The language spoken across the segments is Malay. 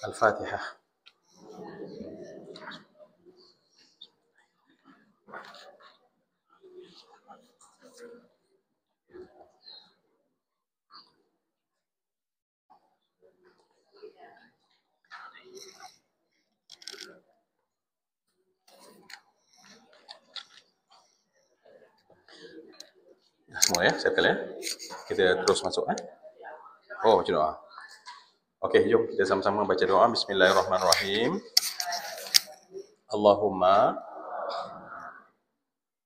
Al-Fatihah. Semua ya, settle ya. Kita terus masuk Oh, baca doa. Okey, jom kita sama-sama baca doa. Bismillahirrahmanirrahim. Allahumma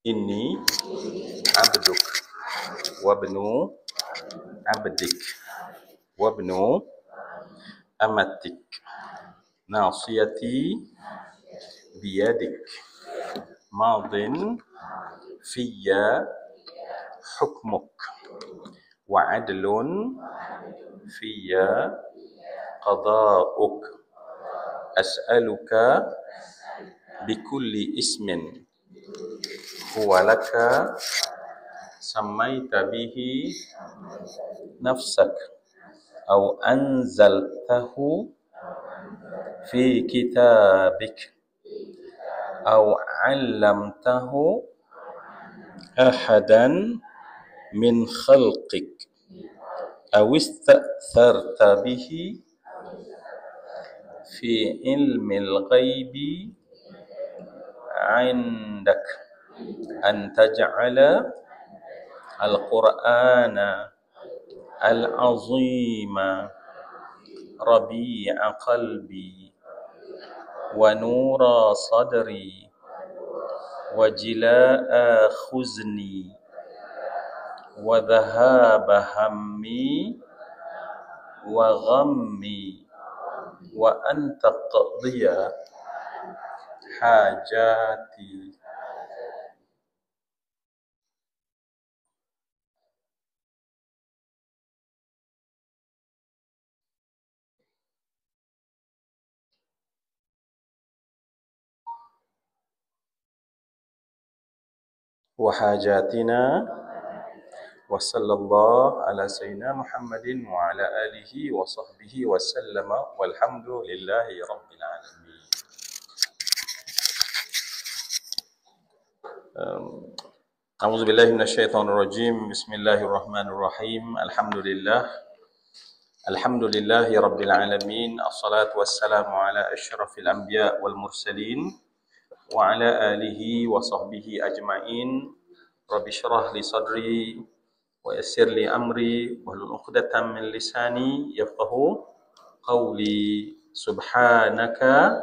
inni abduk wabnu abdik wabnu amatik nasiyati biyadik madin fiyya hukmuk wa adlun fiyya qada'uk as'aluka bikulli ismin huwa laka sammaita bihi nafsak aw anzaltahu fi kitabik aw 'allamtahu ahadan min khalqik aw ista'tharta bihi fi ilmil ghaibi 'indak an taj'ala al-Qur'ana al-'azima rabi'a qalbi wa nura sadri wa jila'a khuzni wa dhahaba hammi wa ghammi wa anta qadhiya hajati. Wa hajatina wa sallallahu ala sayyidina Muhammadin wa ala alihi wa sahbihi wa sallama walhamdulillahi rabbil alamin. A'udzu billahi minasyaitonir rajim. Bismillahirrahmanirrahim. Alhamdulillahi rabbil alamin. Assalatu wassalamu ala asyrafil anbiya wal mursalin wa ala alihi wa sahbihi ajma'in. Rabbi shrah li sadri wa yassir li amri wahlul 'uqdatam min lisani yafqahu qawli. Subhanaka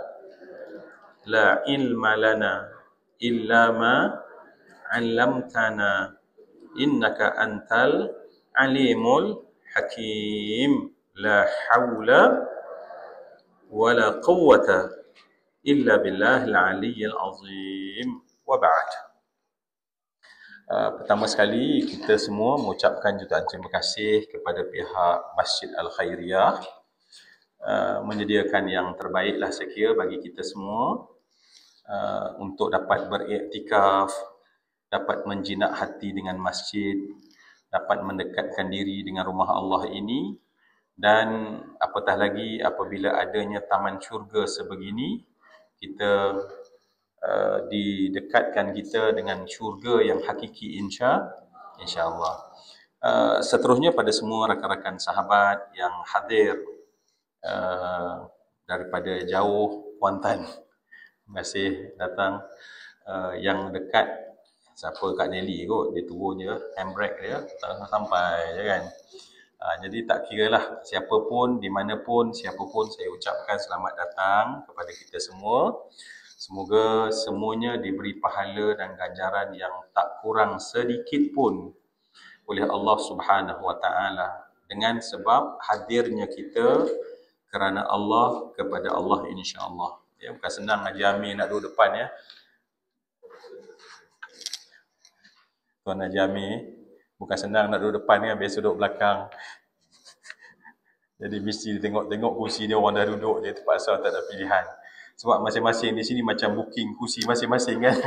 la ilma lana illa ma 'allamtana innaka antal alimul hakim. La haula wala quwwata illa billahil aliyyil azim. Wa ba'd. Pertama sekali kita semua mengucapkan jutaan terima kasih kepada pihak Masjid Al-Khairiyah menyediakan yang terbaiklah saya kira bagi kita semua untuk dapat beriktikaf, dapat menjinak hati dengan masjid, dapat mendekatkan diri dengan rumah Allah ini, dan apatah lagi apabila adanya taman syurga sebegini, kita didekatkan kita dengan syurga yang hakiki insya-Allah. Seterusnya pada semua rakan-rakan sahabat yang hadir daripada jauh, Kuantan, terima kasih datang. Yang dekat, siapa Kak Nelly kot, dia turun je, handbrake dia sampai je kan. Jadi tak kira lah siapa pun, di mana pun, siapa pun, saya ucapkan selamat datang kepada kita semua. Semoga semuanya diberi pahala dan ganjaran yang tak kurang sedikit pun oleh Allah Subhanahu Wa Taala dengan sebab hadirnya kita kerana Allah kepada Allah insya-Allah. Ya, bukan senang Haji Amir nak duduk depan ya. Tuan Haji Amir, bukan senang nak duduk depan kan, biasa duduk belakang. Jadi mesti tengok-tengok kursi dia, orang dah duduk, dia terpaksa tak ada pilihan. Sebab masing-masing di sini macam booking kursi masing-masing kan.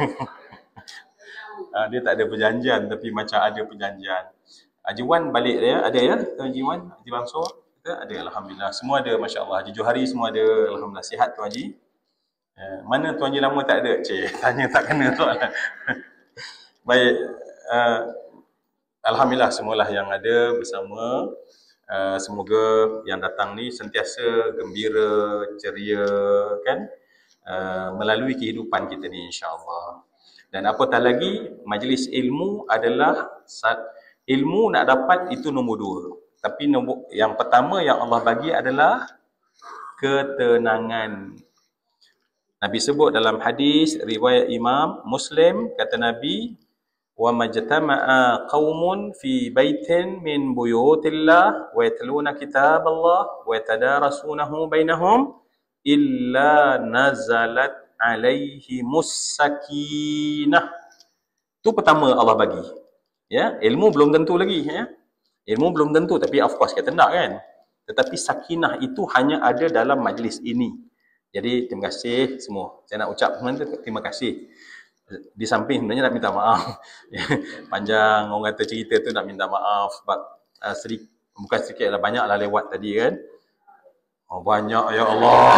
Dia tak ada perjanjian tapi macam ada perjanjian. Haji Wan balik dia, ada ya? Haji Wan, Haji Mansur, kita ada, alhamdulillah. Semua ada, masya-Allah. Haji Johari semua ada, alhamdulillah. Sihat Tuan Haji? Mana Tuan Haji lama tak ada? Cik, tanya tak kena soalan. Baik, alhamdulillah semualah yang ada bersama. Semoga yang datang ni sentiasa gembira, ceria, kan? Melalui kehidupan kita ni, insya-Allah. Dan apatah lagi, majlis ilmu adalah ilmu nak dapat itu nombor 2. Tapi yang pertama yang Allah bagi adalah ketenangan. Nabi sebut dalam hadis riwayat Imam Muslim, kata Nabi, wa majtama'a qaumun fi baitin min buyutillah wa yatluna kitaballah wa yatadarasunahu bainahum illa nazalat alaihimus sakinah. Itu pertama Allah bagi. Ya, ilmu belum tentu lagi, ya. Ilmu belum tentu, tapi of course kita nak, kan. Tetapi sakinah itu hanya ada dalam majlis ini. Jadi terima kasih semua. Saya nak ucap terima kasih. Di samping sebenarnya nak minta maaf. Panjang orang kata cerita tu nak minta maaf sebab bukan sedikit lah, banyak lah lewat tadi, kan. Oh, banyak, ya Allah.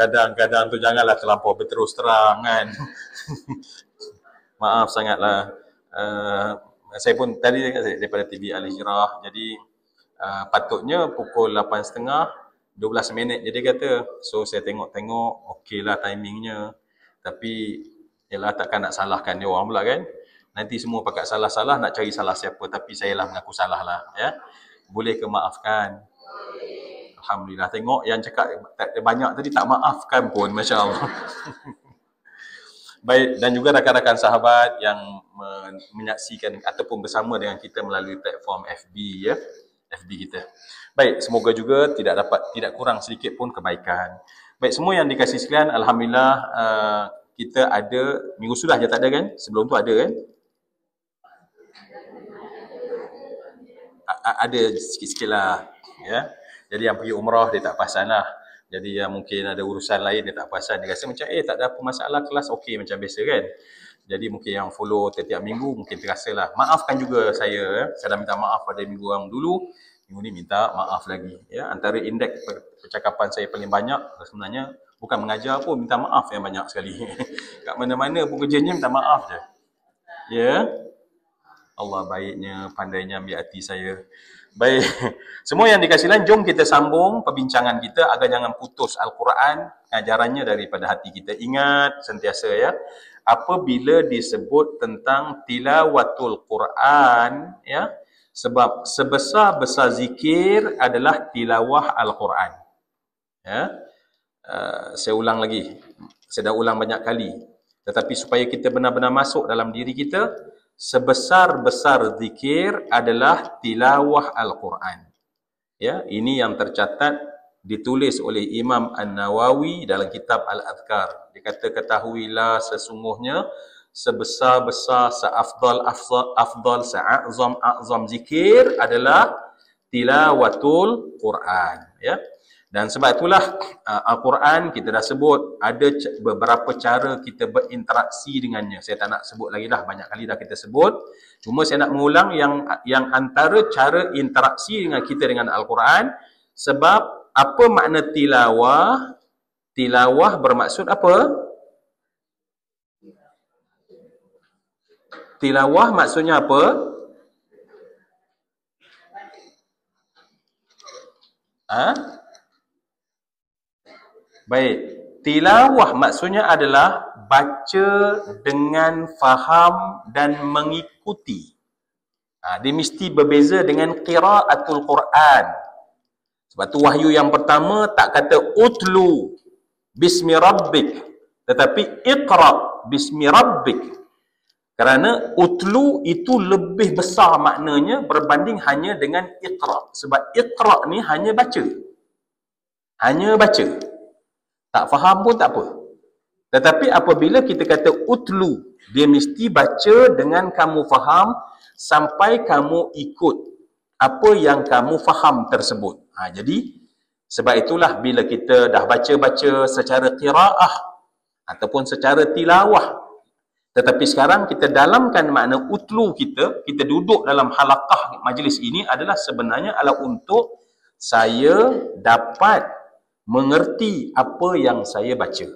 Kadang-kadang tu janganlah terlampau berterus terang, kan. Maaf sangatlah. Saya pun tadi daripada TV Al-Hijrah, jadi patutnya pukul 8.30, 12 minit je dia kata. So saya tengok-tengok, okey lah timingnya. Tapi yalah, takkan nak salahkan dia orang pula, kan. Nanti semua pakat salah-salah, nak cari salah siapa. Tapi saya lah mengaku salah lah, ya. Boleh ke maafkan? Alhamdulillah, tengok yang cakap banyak tadi tak maafkan pun, Masya Allah. Baik, dan juga rakan-rakan sahabat yang menyaksikan ataupun bersama dengan kita melalui platform FB, ya, FB kita. Baik, semoga juga tidak kurang sedikit pun kebaikan. Baik, semua yang dikasih sekalian, alhamdulillah kita ada, minggu sudah je tak ada, kan? Sebelum tu ada, kan? Ada sikit-sikit lah, ya. Jadi yang pergi umrah dia tak perasan lah. Jadi yang mungkin ada urusan lain dia tak perasan. Dia rasa macam tak ada apa masalah, kelas okey macam biasa, kan. Jadi mungkin yang follow tiap-tiap minggu mungkin terasa lah. Maafkan juga saya. Saya dah minta maaf pada minggu yang dulu. Minggu ni minta maaf lagi. Ya, antara indeks percakapan saya paling banyak sebenarnya bukan mengajar pun, minta maaf yang banyak sekali. Kat mana-mana pun kerjanya minta maaf je. Ya. Allah baiknya, pandainya ambil hati saya. Baik, semua yang dikasih lain, jom kita sambung perbincangan kita agar jangan putus Al-Quran, ajarannya daripada hati kita. Ingat sentiasa, ya, apabila disebut tentang tilawatul Quran, ya, sebab sebesar-besar zikir adalah tilawah Al-Quran. Ya, saya ulang lagi, saya dah ulang banyak kali, tetapi supaya kita benar-benar masuk dalam diri kita, sebesar-besar zikir adalah tilawah Al-Quran. Ya, ini yang tercatat ditulis oleh Imam An-Nawawi dalam kitab Al-Adhkar. Dia kata, ketahuilah sesungguhnya sebesar-besar, seafdal, seazam zikir adalah tilawatul Quran. Ya. Dan sebab itulah Al-Quran kita dah sebut ada beberapa cara kita berinteraksi dengannya. Saya tak nak sebut lagi dah, banyak kali dah kita sebut. Cuma saya nak mengulang yang antara cara interaksi dengan kita dengan Al-Quran. Sebab apa makna tilawah? Tilawah bermaksud apa? Tilawah maksudnya apa? Baik, tilawah maksudnya adalah baca dengan faham dan mengikuti. Dia mesti berbeza dengan qiraatul Quran. Sebab tu wahyu yang pertama tak kata utlu bismi rabbik, tetapi iqra bismi rabbik. Kerana utlu itu lebih besar maknanya berbanding hanya dengan iqra. Sebab iqra ni hanya baca. Hanya baca. Tak faham pun tak apa. Tetapi apabila kita kata utlu, dia mesti baca dengan kamu faham sampai kamu ikut apa yang kamu faham tersebut. Jadi sebab itulah bila kita dah baca-baca secara qiraah ataupun secara tilawah, tetapi sekarang kita dalamkan makna utlu kita duduk dalam halaqah majlis ini adalah sebenarnya adalah untuk saya dapat mengerti apa yang saya baca.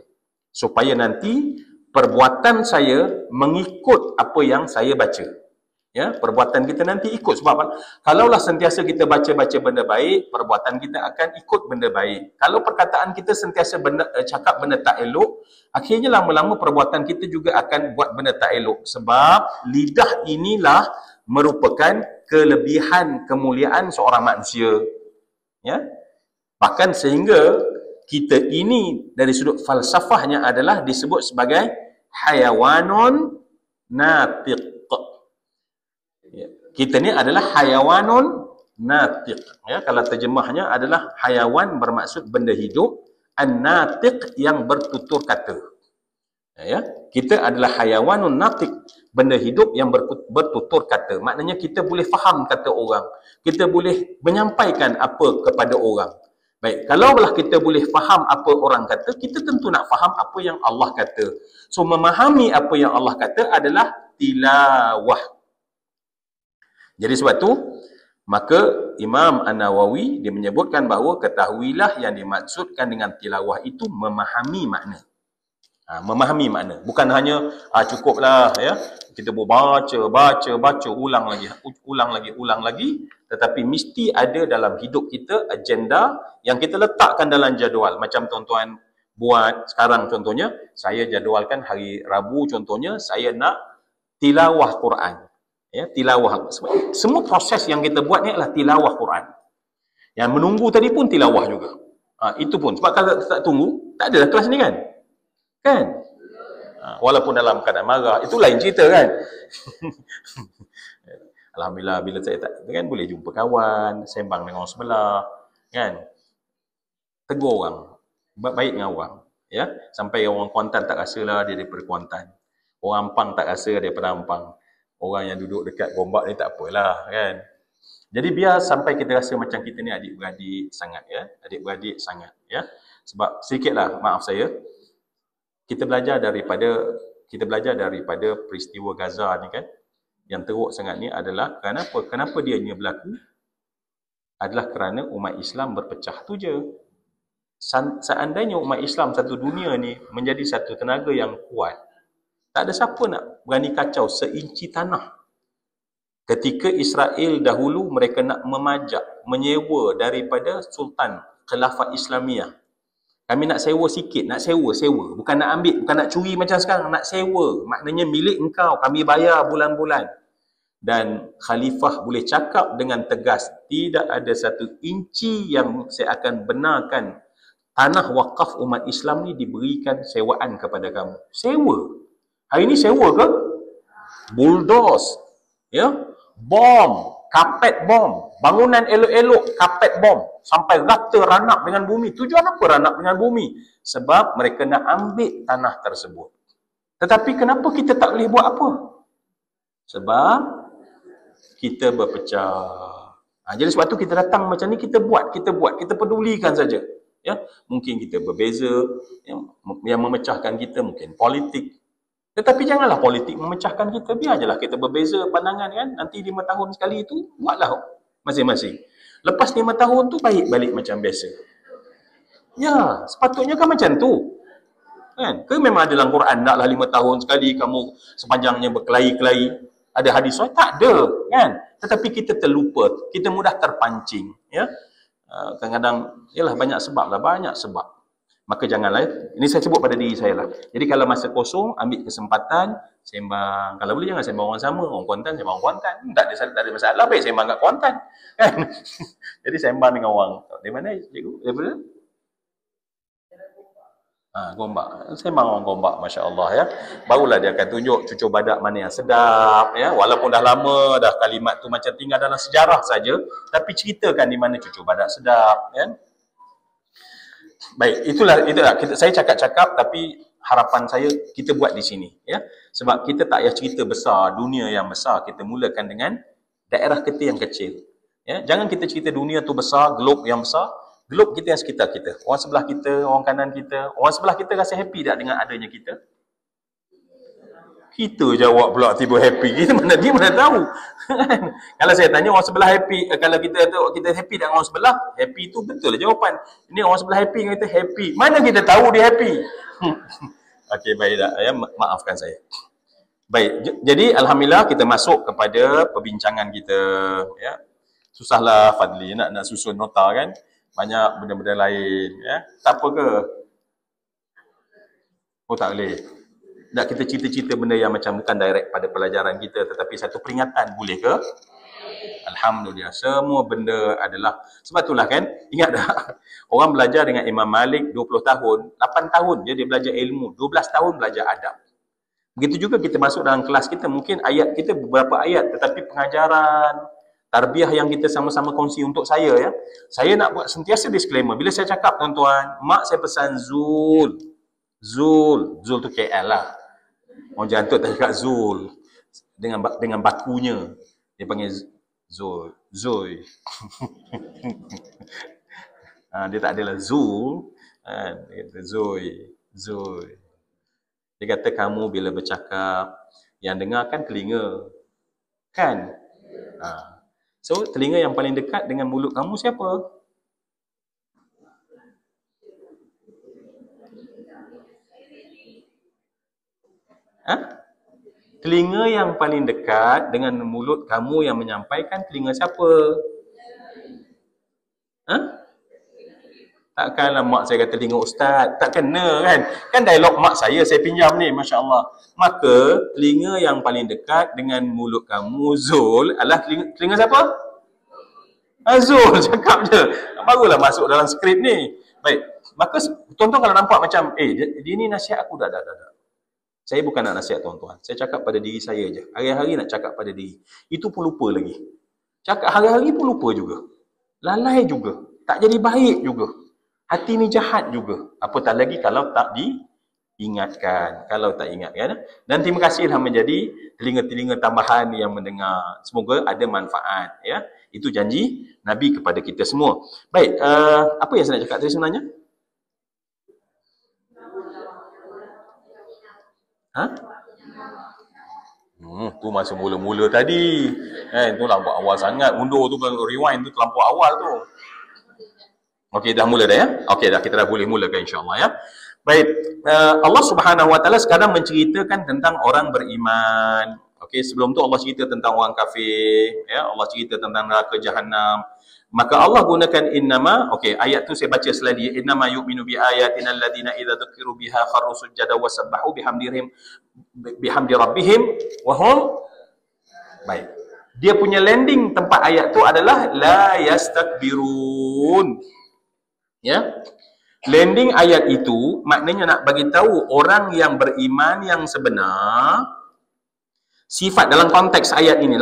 Supaya nanti perbuatan saya mengikut apa yang saya baca. Ya, perbuatan kita nanti ikut. Sebab apa? Kalaulah sentiasa kita baca-baca benda baik, perbuatan kita akan ikut benda baik. Kalau perkataan kita sentiasa cakap benda tak elok, akhirnya lama-lama perbuatan kita juga akan buat benda tak elok. Sebab lidah inilah merupakan kelebihan kemuliaan seorang manusia. Ya, bahkan sehingga kita ini dari sudut falsafahnya adalah disebut sebagai hayawanun natiq. Ya, kita ni adalah hayawanun natiq. Ya, kalau terjemahnya adalah hayawan bermaksud benda hidup, an-natiq yang bertutur kata. Ya, kita adalah hayawanun natiq, benda hidup yang bertutur kata. Maknanya kita boleh faham kata orang. Kita boleh menyampaikan apa kepada orang. Baik, kalaulah kita boleh faham apa orang kata, kita tentu nak faham apa yang Allah kata. So, memahami apa yang Allah kata adalah tilawah. Jadi sebab tu, maka Imam An-Nawawi dia menyebutkan bahawa ketahuilah yang dimaksudkan dengan tilawah itu memahami makna. Memahami makna. Bukan hanya cukuplah ya, kita baca, ulang lagi, tetapi mesti ada dalam hidup kita agenda yang kita letakkan dalam jadual. Macam tuan-tuan buat sekarang contohnya, saya jadualkan hari Rabu contohnya, saya nak tilawah Quran. Ya, tilawah. Semua proses yang kita buat ni adalah tilawah Quran. Yang menunggu tadi pun tilawah juga. Itu pun. Sebab kalau tak tunggu, tak adalah kelas ni kan? Kan? Walaupun dalam keadaan marah, itu lain cerita kan? Alhamdulillah bila saya tak kan boleh jumpa kawan, sembang dengan orang sebelah, kan? Tegur orang. Baik dengan orang. Ya, sampai orang Kuantan tak rasalah dia daripada Kuantan. Orang Ampang tak rasa daripada Ampang. Orang yang duduk dekat Gombak ni tak apalah kan. Jadi biar sampai kita rasa macam kita ni adik-beradik sangat ya. Adik-beradik sangat ya. Sebab sedikitlah maaf saya, kita belajar daripada peristiwa Gaza ni kan. Yang teruk sangat ni adalah kenapa dia berlaku? Adalah kerana umat Islam berpecah tu je. Seandainya umat Islam satu dunia ni menjadi satu tenaga yang kuat, tak ada siapa nak berani kacau seinci tanah. Ketika Israel dahulu mereka nak memajak, menyewa daripada Sultan Khilafat Islamiyah. Kami nak sewa sikit, nak sewa. Bukan nak ambil, bukan nak curi macam sekarang, nak sewa. Maknanya milik engkau, kami bayar bulan-bulan. Dan Khalifah boleh cakap dengan tegas, tidak ada satu inci yang saya akan benarkan tanah wakaf umat Islam ni diberikan sewaan kepada kamu. Sewa. Hari ni sewa ke? Bulldoze. Ya? Bom. Kapet bom. Bangunan elok-elok, kapet bom. Sampai rata ranak dengan bumi. Tujuan apa ranak dengan bumi? Sebab mereka nak ambil tanah tersebut. Tetapi kenapa kita tak boleh buat apa? Sebab kita berpecah. Jadi sebab tu kita datang macam ni, kita buat. Kita pedulikan saja. Ya? Mungkin kita berbeza. Yang memecahkan kita mungkin politik. Tetapi janganlah politik memecahkan kita. Biar je lah kita berbeza pandangan kan. Nanti 5 tahun sekali itu, buatlah masing-masing. Lepas 5 tahun tu, baik balik macam biasa. Ya, sepatutnya kan macam tu. Kan? Ke memang ada dalam Quran, naklah 5 tahun sekali kamu sepanjangnya berkelahi-kelahi. Ada hadis soal? Tak ada. Kan? Tetapi kita terlupa. Kita mudah terpancing. Ya? Kadang-kadang, yalah banyak sebab. Maka janganlah, ini saya sebut pada diri saya lah. Jadi kalau masa kosong, ambil kesempatan, sembang. Kalau boleh jangan sembang orang sama. Orang Kuantan, sembang orang Kuantan. Tak ada masalah, baik sembang kat Kuantan. Kan? Jadi sembang dengan orang. Dari mana cikgu? Daripada? Gombak. Sembang orang Gombak, Masya Allah ya. Barulah dia akan tunjuk cucur badak mana yang sedap. Ya. Walaupun dah lama, dah kalimat tu macam tinggal dalam sejarah saja. Tapi ceritakan di mana cucur badak sedap. Ya. Baik, itulah saya cakap-cakap tapi harapan saya kita buat di sini ya. Sebab kita tak payah cerita besar, dunia yang besar, kita mulakan dengan daerah kita yang kecil. Ya, jangan kita cerita dunia tu besar, globe yang besar, globe kita yang sekitar kita. Orang sebelah kita, orang kanan kita, orang sebelah kita rasa happy tak dengan adanya kita? Kita jawab pula tiba happy. Kita dia mana tahu. Kalau saya tanya orang sebelah happy, kalau kita happy dengan orang sebelah, happy tu betul lah jawapan. Ini orang sebelah happy, kita happy. Mana kita tahu dia happy? Okey, baik dah. Ya, maafkan saya. Baik, jadi alhamdulillah kita masuk kepada perbincangan kita, ya. Susahlah Fadli nak susun nota kan. Banyak benda-benda lain, ya. Tak apa ke? Oh, tak boleh. Tak, kita cerita-cerita benda yang macam bukan direct pada pelajaran kita, tetapi satu peringatan, boleh ke? Alhamdulillah, semua benda adalah, sebab itulah kan, ingat tak? Orang belajar dengan Imam Malik 20 tahun, 8 tahun dia belajar ilmu, 12 tahun belajar adab. Begitu juga kita masuk dalam kelas kita, mungkin ayat kita beberapa ayat, tetapi pengajaran, tarbiyah yang kita sama-sama kongsi untuk saya, ya. Saya nak buat sentiasa disclaimer. Bila saya cakap, tuan-tuan, mak saya pesan Zul tu KL lah. Orang jantuk tak cakap Zul. Dengan bakunya. Dia panggil Zul. Dia tak adalah Zul. Dia kata Zul. Dia kata kamu bila bercakap, yang dengar kan telinga. Kan? So, telinga yang paling dekat dengan mulut kamu siapa? Telinga yang paling dekat dengan mulut kamu yang menyampaikan, telinga siapa? Takkanlah mak saya kata telinga ustaz. Tak kena kan? Kan dialog mak saya pinjam ni, Masya Allah. Maka telinga yang paling dekat dengan mulut kamu, Zul, adalah telinga siapa? Zul, cakap je. Barulah masuk dalam skrip ni. Baik, maka tuan-tuan kalau nampak macam, dia ni nasihat aku, dah. Saya bukan nak nasihat tuan-tuan. Saya cakap pada diri saya je. Hari-hari nak cakap pada diri. Itu pun lupa lagi. Cakap hari-hari pun lupa juga. Lalai juga. Tak jadi baik juga. Hati ni jahat juga. Apatah lagi kalau tak diingatkan. Kalau tak ingatkan. Dan terima kasihlah menjadi telinga-telinga tambahan yang mendengar. Semoga ada manfaat. Ya. Itu janji Nabi kepada kita semua. Baik. Apa yang saya nak cakap tadi sebenarnya? Tu masa mula-mula tadi. Tu lambat awal sangat. Mundur tu, rewind tu terlampau awal tu. Okey, dah mula dah ya? Okey, dah kita dah boleh mulakan insya-Allah ya. Baik, Allah Subhanahu Wa Taala sekarang menceritakan tentang orang beriman. Okey, sebelum tu Allah cerita tentang orang kafir, ya. Allah cerita tentang neraka Jahannam. Maka Allah gunakan innama, okey, ayat tu saya baca selagi, innama yu'minu bi ayatina alladhina idza dzukiru biha kharru sujada wa sabbahu bihamdi rabbihim wa hum. Baik. Dia punya landing tempat ayat tu adalah la yastakbirun. Ya. Landing ayat itu maknanya nak bagi tahu orang yang beriman yang sebenar, sifat dalam konteks ayat ini,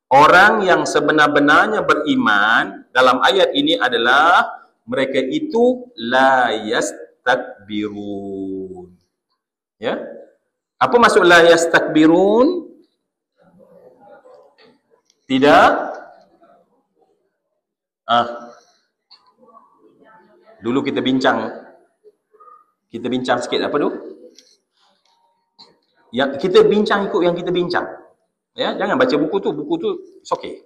orang yang sebenar-benarnya beriman dalam ayat ini adalah mereka itu la yastakbirun. Ya. Apa maksud la yastakbirun? Tidak. Dulu kita bincang sikit apa tu? Ya, kita bincang ikut yang kita bincang. Ya, jangan baca buku tu it's okay.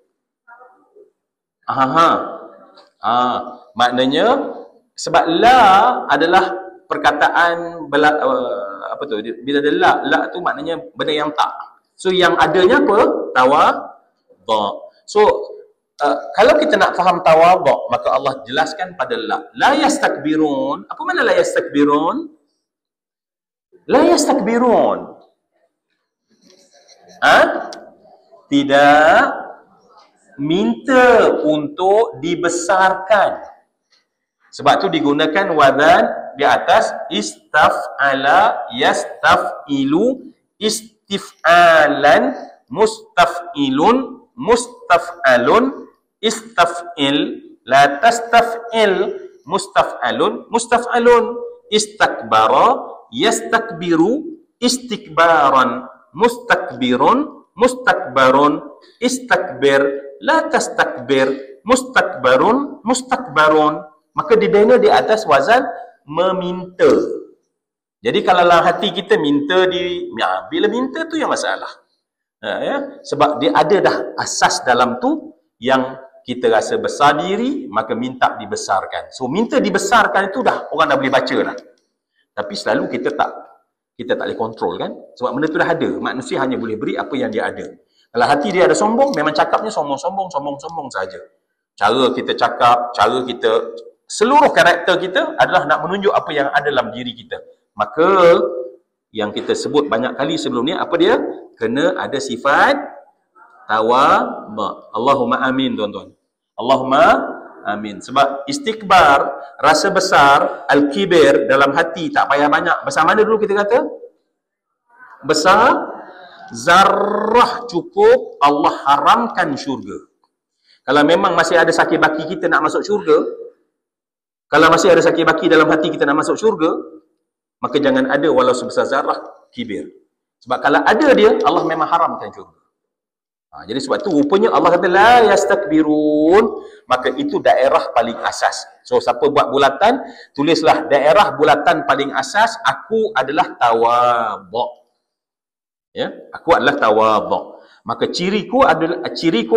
Maknanya sebab la adalah perkataan apa tu? Bila ada la tu maknanya benda yang tak. So yang adanya apa? Tawadhu. So kalau kita nak faham tawadhu, maka Allah jelaskan pada la. La yastakbirun. Apa makna la yastakbirun? La yastakbirun. Tidak minta untuk dibesarkan. Sebab tu digunakan wazan di atas istaf'ala, yastaf'ilu, istif'alan, mustaf'ilun, mustaf'alun, istaf'il, la tastaf'il, mustaf'alun, mustaf'alun, istakbara, yastakbiru, istikbaran, mustakbirun, mustakbarun, istakbir, la tastakbir, mustakbarun, mustakbarun. Maka dibina di atas wazan meminta. Jadi kalau dalam hati kita minta bila minta tu yang masalah. Sebab dia ada dah asas dalam tu yang kita rasa besar diri, maka minta dibesarkan. So minta dibesarkan itu dah orang dah boleh baca dah. Tapi selalu kita tak boleh kontrol kan? Sebab benda tu dah ada. Manusia hanya boleh beri apa yang dia ada. Kalau hati dia ada sombong, memang cakapnya sombong saja. Cara kita cakap, seluruh karakter kita adalah nak menunjuk apa yang ada dalam diri kita. Maka yang kita sebut banyak kali sebelum ni, apa dia? Kena ada sifat tawadhu. Allahumma amin, tuan-tuan. Allahumma amin. Sebab istikbar, rasa besar, al-kibir dalam hati tak payah banyak. Besar mana dulu kita kata? Besar zarrah cukup, Allah haramkan syurga. Kalau memang masih ada sakit baki kita nak masuk syurga, kalau masih ada sakit baki dalam hati kita nak masuk syurga, maka jangan ada walau sebesar zarrah kibir. Sebab kalau ada dia, Allah memang haramkan syurga. Jadi sebab tu rupanya Allah kata la yastakbirun, maka itu daerah paling asas. So siapa buat bulatan, tulislah daerah bulatan paling asas, aku adalah tawadhu. Ya, aku adalah tawadhu. Maka ciriku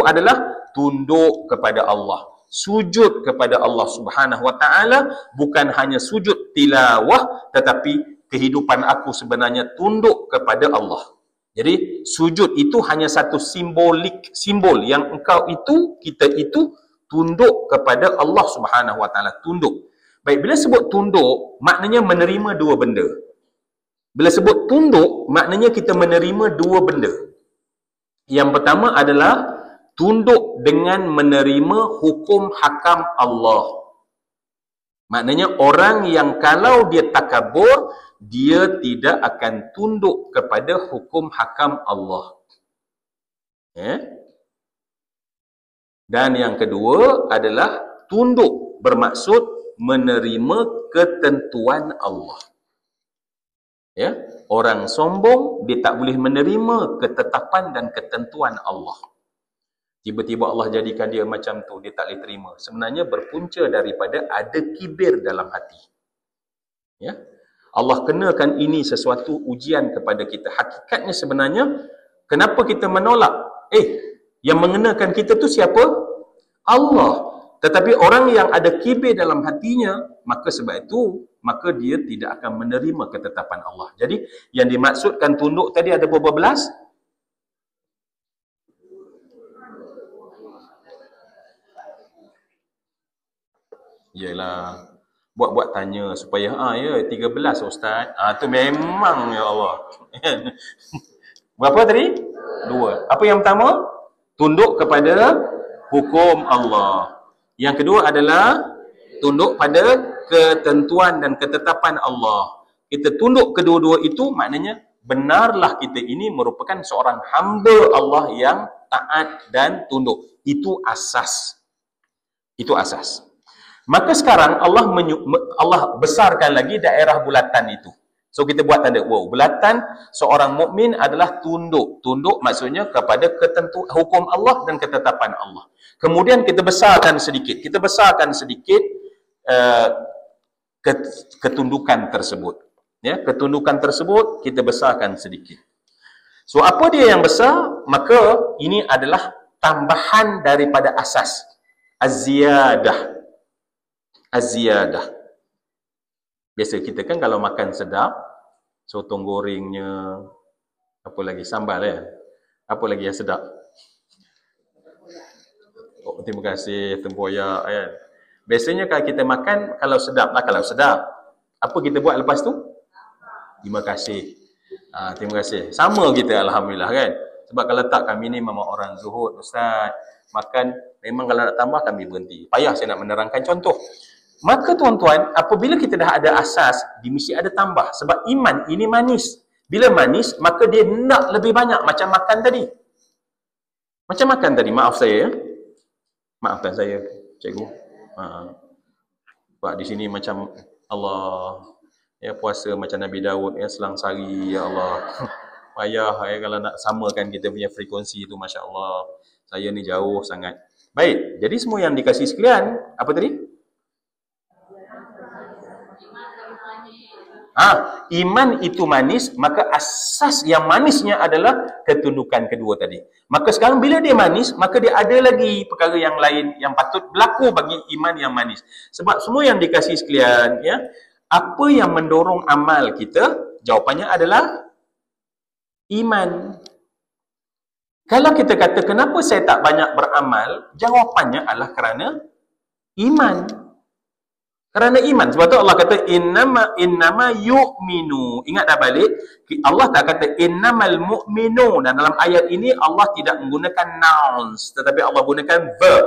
adalah tunduk kepada Allah, sujud kepada Allah Subhanahu wa taala, bukan hanya sujud tilawah, tetapi kehidupan aku sebenarnya tunduk kepada Allah. Jadi sujud itu hanya satu simbol yang engkau itu, kita itu tunduk kepada Allah Subhanahu wa taala, tunduk. Baik, bila sebut tunduk, maknanya menerima dua benda. Bila sebut tunduk, maknanya kita menerima dua benda. Yang pertama adalah tunduk dengan menerima hukum hakam Allah. Maknanya orang yang kalau dia takabur, dia tidak akan tunduk kepada hukum hakam Allah. Dan yang kedua adalah tunduk bermaksud menerima ketentuan Allah. Orang sombong, dia tak boleh menerima ketetapan dan ketentuan Allah. Tiba-tiba Allah jadikan dia macam tu, dia tak boleh terima. Sebenarnya berpunca daripada ada kibir dalam hati. Allah kenakan ini sesuatu ujian kepada kita. Hakikatnya sebenarnya, kenapa kita menolak? Yang mengenakan kita tu siapa? Allah. Tetapi orang yang ada kibir dalam hatinya, maka sebab itu, maka dia tidak akan menerima ketetapan Allah. Jadi, yang dimaksudkan tunduk tadi ada berapa belas? Yalah, buat-buat tanya supaya, 13 Ustaz. Tu memang, ya Allah. Berapa tadi? 2. Apa yang pertama? Tunduk kepada hukum Allah. Yang kedua adalah tunduk pada ketentuan dan ketetapan Allah. Kita tunduk kedua-dua itu, maknanya benarlah kita ini merupakan seorang hamba Allah yang taat dan tunduk. Itu asas. Itu asas. Maka sekarang Allah besarkan lagi daerah bulatan itu. So kita buat tanda bulatan seorang mukmin adalah tunduk. Tunduk maksudnya kepada hukum Allah dan ketetapan Allah. Kemudian kita besarkan sedikit. Ketundukan tersebut. Ketundukan tersebut kita besarkan sedikit. So apa dia yang besar? Maka ini adalah tambahan daripada asas. Az-ziyadah. Biasa kita kan kalau makan sedap, sotong gorengnya, apa lagi, sambal apa lagi yang sedap? Terima kasih, tempoyak kan. Biasanya kalau kita makan, kalau sedap, apa kita buat lepas tu? Terima kasih. Terima kasih. Sama kita, alhamdulillah kan. Sebab kalau tak, kami ni memang orang zuhud, Ustaz. Makan, memang kalau nak tambah kami berhenti. Payah saya nak menerangkan contoh. Maka tuan-tuan, apabila kita dah ada asas, dia mesti ada tambah. Sebab iman ini manis. Bila manis, maka dia nak lebih banyak. Macam makan tadi. Maaf saya. Maafkan saya, cikgu. Sebab di sini macam Allah, puasa macam Nabi Daud, selang sehari, ya Allah. Payah kalau nak samakan kita punya frekuensi itu, Masya Allah. Saya ni jauh sangat. Baik, jadi semua yang dikasih sekalian, apa tadi? Iman itu manis, maka asas yang manisnya adalah ketundukan kedua tadi. Maka sekarang bila dia manis, maka dia ada lagi perkara yang lain yang patut berlaku bagi iman yang manis. Sebab semua yang dikasih sekalian, ya, apa yang mendorong amal kita? Jawapannya adalah iman. Kalau kita kata kenapa saya tak banyak beramal, jawapannya adalah kerana iman. Kerana iman. Sebab tu Allah kata innama yu'minu. Ingat dah balik, Allah tak kata innamal mu'minu. Dan dalam ayat ini Allah tidak menggunakan nouns, tetapi Allah gunakan verb.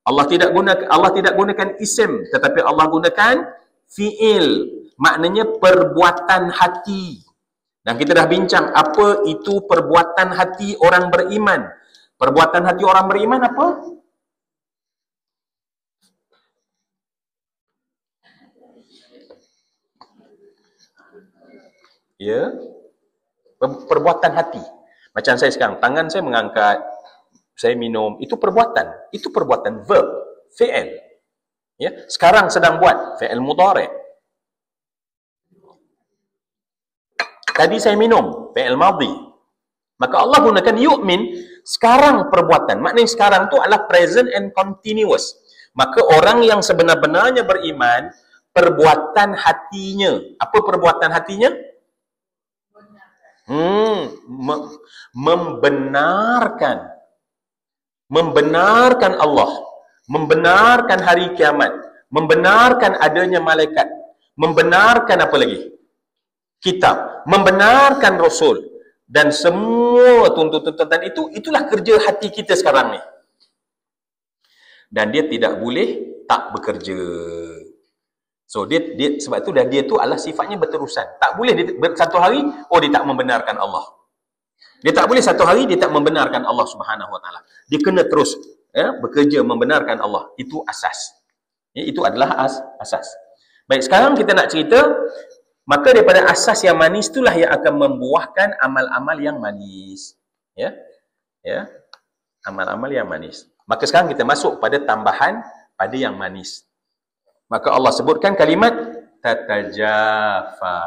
Allah tidak gunakan isim, tetapi Allah gunakan fi'il. Maknanya perbuatan hati. Dan kita dah bincang apa itu perbuatan hati orang beriman. Perbuatan hati orang beriman apa? Ya, perbuatan hati. Macam saya sekarang, tangan saya mengangkat, saya minum, itu perbuatan verb, fi'il. Ya, sekarang sedang buat fi'il mudhari'. Tadi saya minum, fi'il madhi. Maka Allah gunakan yu'min, sekarang perbuatan. Maknanya sekarang tu adalah present and continuous. Maka orang yang sebenar-benarnya beriman, perbuatan hatinya. Apa perbuatan hatinya? Membenarkan Allah, membenarkan hari kiamat, membenarkan adanya malaikat, membenarkan apa lagi? Kitab, membenarkan Rasul, dan semua tuntutan itulah kerja hati kita sekarang ni. Dan dia tidak boleh tak bekerja. So dia sebab tu dia tu adalah sifatnya berterusan. Tak boleh dia satu hari dia tak membenarkan Allah. Dia tak boleh satu hari dia tak membenarkan Allah Subhanahu Wa Taala. Dia kena terus bekerja membenarkan Allah. Itu asas. Ya, itu adalah asas. Baik, sekarang kita nak cerita, maka daripada asas yang manis itulah yang akan membuahkan amal-amal yang manis. Ya. Ya. Amal-amal yang manis. Maka sekarang kita masuk pada tambahan pada yang manis. Maka Allah sebutkan kalimat tatajafa.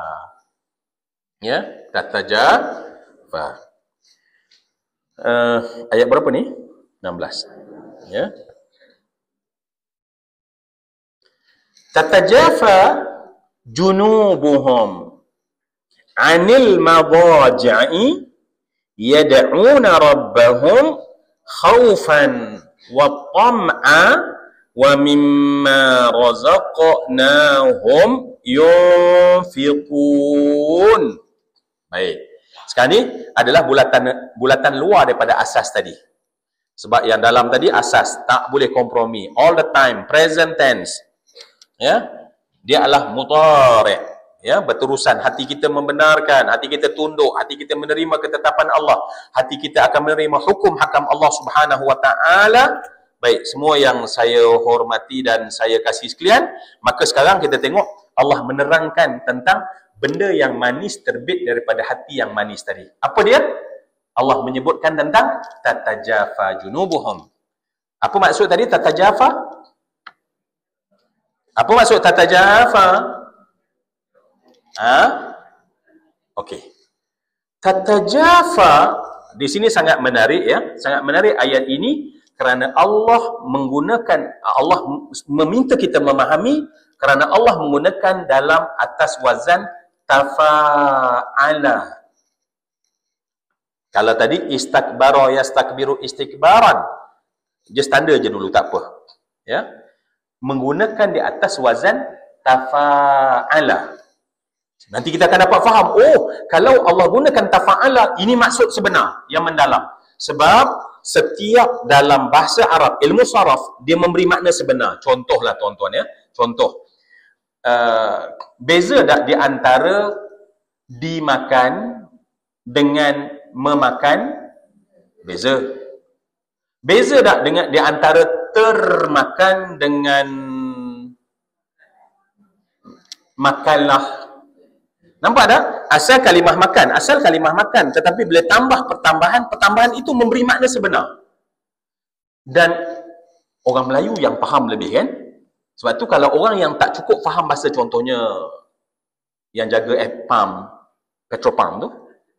Ya, tatajafa. Ayat berapa ni? 16. Ya. Tatajafa junubuhum 'anil madaji'i yad'una rabbahum khaufan wa tam'a wa mimma razaqnahum yunfiqun. Baik. Sekarang ni adalah bulatan luar daripada asas tadi. Sebab yang dalam tadi asas tak boleh kompromi, all the time, present tense. Ya. Dia adalah mudhari', ya, berterusan. Hati kita membenarkan, hati kita tunduk, hati kita menerima ketetapan Allah, hati kita akan menerima hukum hakam Allah Subhanahu Wa Taala. Baik, semua yang saya hormati dan saya kasih sekalian, maka sekarang kita tengok Allah menerangkan tentang benda yang manis terbit daripada hati yang manis tadi. Apa dia? Allah menyebutkan tentang tatajafa junubuhum. Apa maksud tadi tatajafa? Apa maksud tatajafa? Okey. Tatajafa di sini sangat menarik, ya. Sangat menarik ayat ini kerana Allah meminta kita memahami kerana Allah menggunakan dalam atas wazan tafa'ala. Kalau tadi istakbara yastakbiru istikbaran, just tanda je dulu, tak apa. Ya. Menggunakan di atas wazan tafa'ala. Nanti kita akan dapat faham, kalau Allah gunakan tafa'ala, ini maksud sebenar yang mendalam. Sebab setiap dalam bahasa Arab, ilmu saraf, dia memberi makna sebenar. Contohlah tuan-tuan, ya. Contoh. Beza tak di antara dimakan dengan memakan? Beza. Beza tak dengan di antara termakan dengan makanlah? Nampak tak? Asal kalimah makan, tetapi bila tambah pertambahan itu memberi makna sebenar. Dan orang Melayu yang faham lebih, kan? Sebab tu kalau orang yang tak cukup faham bahasa, contohnya yang jaga pump, petrol pump tu,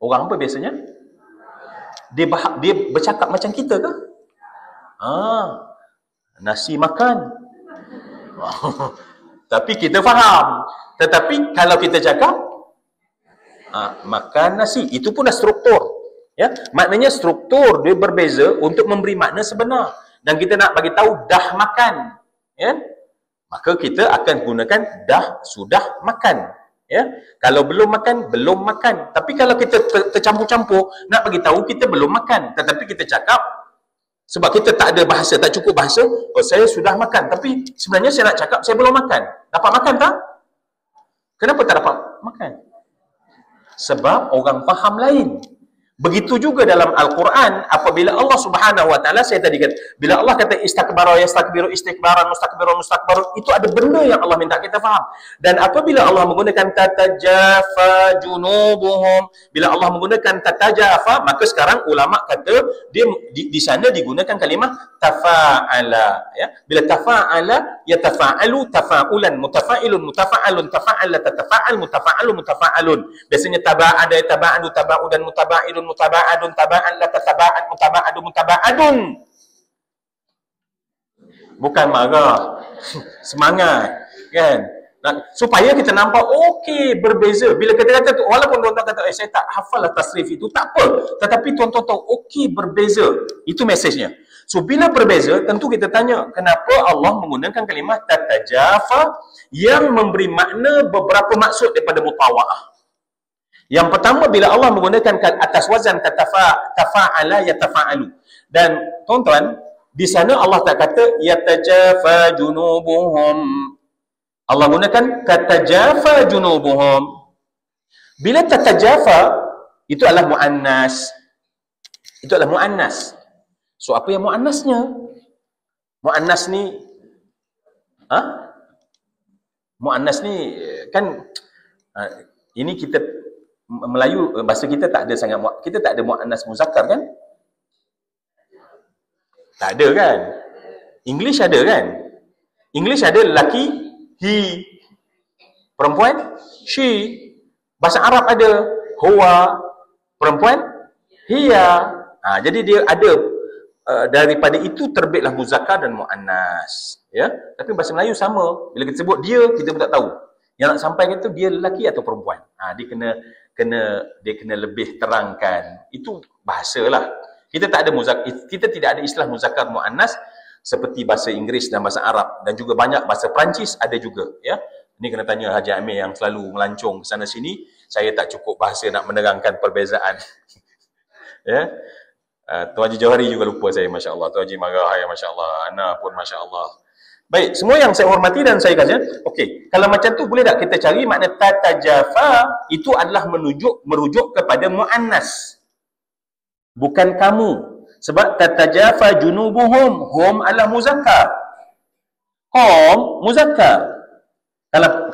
orang apa biasanya? Dia bercakap macam kita ke? Nasi makan. Tapi kita faham. Tetapi kalau kita cakap makan nasi, itu pun dah struktur. Ya, maknanya struktur dia berbeza untuk memberi makna sebenar. Dan kita nak bagi tahu dah makan, ya, maka kita akan gunakan dah, sudah makan. Ya, kalau belum makan, belum makan. Tapi kalau kita tercampur-campur, nak bagi tahu kita belum makan, tetapi kita cakap sebab kita tak ada bahasa, tak cukup bahasa, saya sudah makan, tapi sebenarnya saya nak cakap saya belum makan. Dapat makan tak? Kenapa tak dapat makan? Sebab orang faham lain. Begitu juga dalam Al-Quran, apabila Allah Subhanahu Wa Taala, saya tadi kata, bila Allah kata istakbara yastakbiru istikbaran mustakbiru mustakbaru, itu ada benda yang Allah minta kita faham. Dan apabila Allah menggunakan tatajafa junubuhum, bila Allah menggunakan tatajafa, maka sekarang ulama kata dia di sana digunakan kalimah tafa'ala, ya. Bila tafa'ala yatafa'alu tafa'ulan, mutafa'ilun mutafa'alun, tafa'ala tatafa'al, mutafa'alu mutafa'alun. Biasanya taba'ada taba'adu taba'udan mutaba'ilun mutaba'adun, taba'an la tataba'ad, mutaba'adun mutaba'adun. Bukan marah, semangat, kan? Supaya kita nampak okey, berbeza. Bila kita kata tu, walaupun tuan-tuan kata saya tak hafal lah tasrif itu, tak apa, tetapi tuan-tuan tahu okey, berbeza. Itu mesejnya. So bila berbeza, tentu kita tanya kenapa Allah menggunakan kalimah tatajafa yang memberi makna beberapa maksud daripada mutawa'ah. Yang pertama, bila Allah menggunakan atas wazan tafa'ala yatafa'alu. Dan tuan-tuan, di sana Allah tak kata yatajafa junubuhum. Allah gunakan tatajafa junubuhum. Bila tatajafa, itu adalah mu'annas. Itu adalah mu'annas. So apa yang mu'annasnya? Mu'annas ni mu'annas ni kan ini kita Melayu, bahasa kita tak ada sangat, kita tak ada mu'annas muzakkar kan? Tak ada kan? English ada kan? English ada lelaki he, perempuan she. Bahasa Arab ada huwa, perempuan hiya. Jadi dia ada daripada itu terbitlah muzakkar dan mu'annas, ya. Tapi bahasa Melayu sama, bila kita sebut dia, kita pun tak tahu yang nak sampaikan tu dia lelaki atau perempuan. Dia kena lebih terangkan. Itu bahasalah. Kita tak ada kita tidak ada istilah muzakkar muannas seperti bahasa Inggeris dan bahasa Arab, dan juga banyak bahasa Perancis ada juga, ya. Ini kena tanya Haji Amir yang selalu melancong ke sana sini. Saya tak cukup bahasa nak menerangkan perbezaan. Ya. Tuan Haji Johari juga lupa saya, masya-Allah. Tuan Haji marah, ya masya-Allah. Ana pun masya-Allah. Baik, semua yang saya hormati dan saya kata, okey, kalau macam tu boleh tak kita cari makna tatajafa itu adalah merujuk kepada muannas. Bukan kamu. Sebab tatajafa junubuhum, hum adalah muzakkar. Hum muzakkar.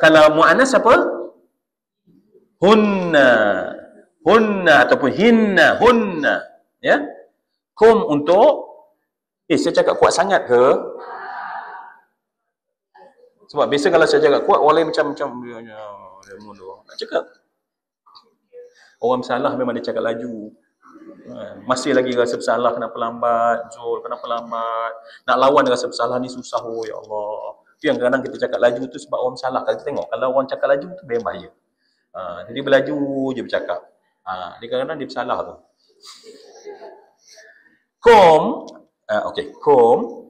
Kalau muannas apa? Hunna. Hunna ataupun hinna, hunna, ya. Kum untuk saya cakap kuat sangat ke? Sebab biasa kalau saya cakap kuat, orang lain macam dia mundur. Nak cakap. Orang bersalah memang dia cakap laju. Masih lagi rasa bersalah, kenapa lambat? Zul, kenapa lambat? Nak lawan dia rasa bersalah ni susah, ya Allah. Itu yang kadang-kadang kita cakap laju tu sebab orang bersalah. Kalau kita tengok, kalau orang cakap laju tu memang bahaya. Jadi berlaju je bercakap. Dia kadang-kadang dia bersalah tu. Kum, okey, kum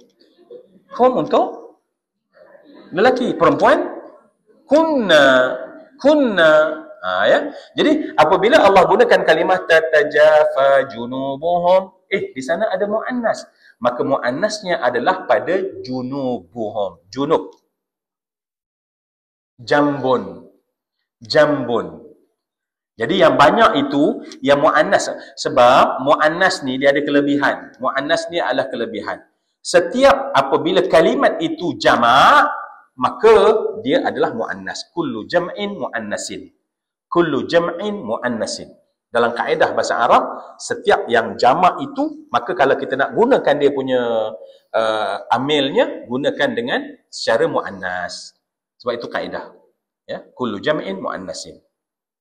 untuk lelaki, perempuan kunna, ya. Jadi apabila Allah gunakan kalimah tatajafa junubuhum, di sana ada muannas, maka muannasnya adalah pada junubuhum. Junub, jambun. Jadi yang banyak itu yang muannas, sebab muannas ni dia ada kelebihan. Muannas ni adalah kelebihan. Setiap apabila kalimat itu jamak, maka dia adalah muannas. Kullu jam'in muannasin. Kullu jam'in muannasin. Dalam kaedah bahasa Arab, setiap yang jamak itu, maka kalau kita nak gunakan dia punya amilnya, gunakan dengan secara muannas. Sebab itu kaedah. Ya, kullu jam'in muannasin.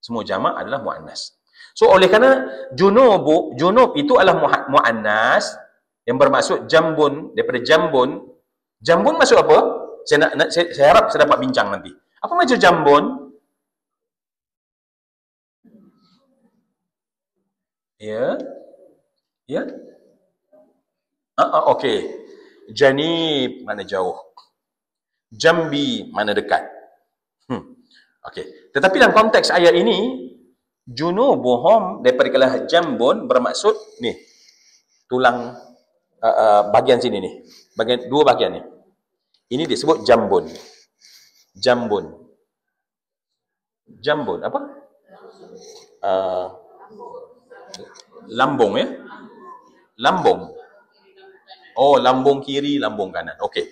Semua jamak adalah muannas. So oleh kerana junub itu adalah muannas yang bermaksud jambun, daripada jambun. Jambun maksud apa? Saya harap saya dapat bincang nanti. Apa maksud jambun? Ya. Ya. Okey. Janib mana jauh. Jambi mana dekat. Okey. Tetapi dalam konteks ayat ini, junubuhum daripada kalah jambun bermaksud ni. Tulang bahagian sini ni. Dua bahagian ni. Ini disebut jambun. Jambun. Jambun apa? Lambung ya. Lambung. Oh, lambung kiri, lambung kanan. Okey.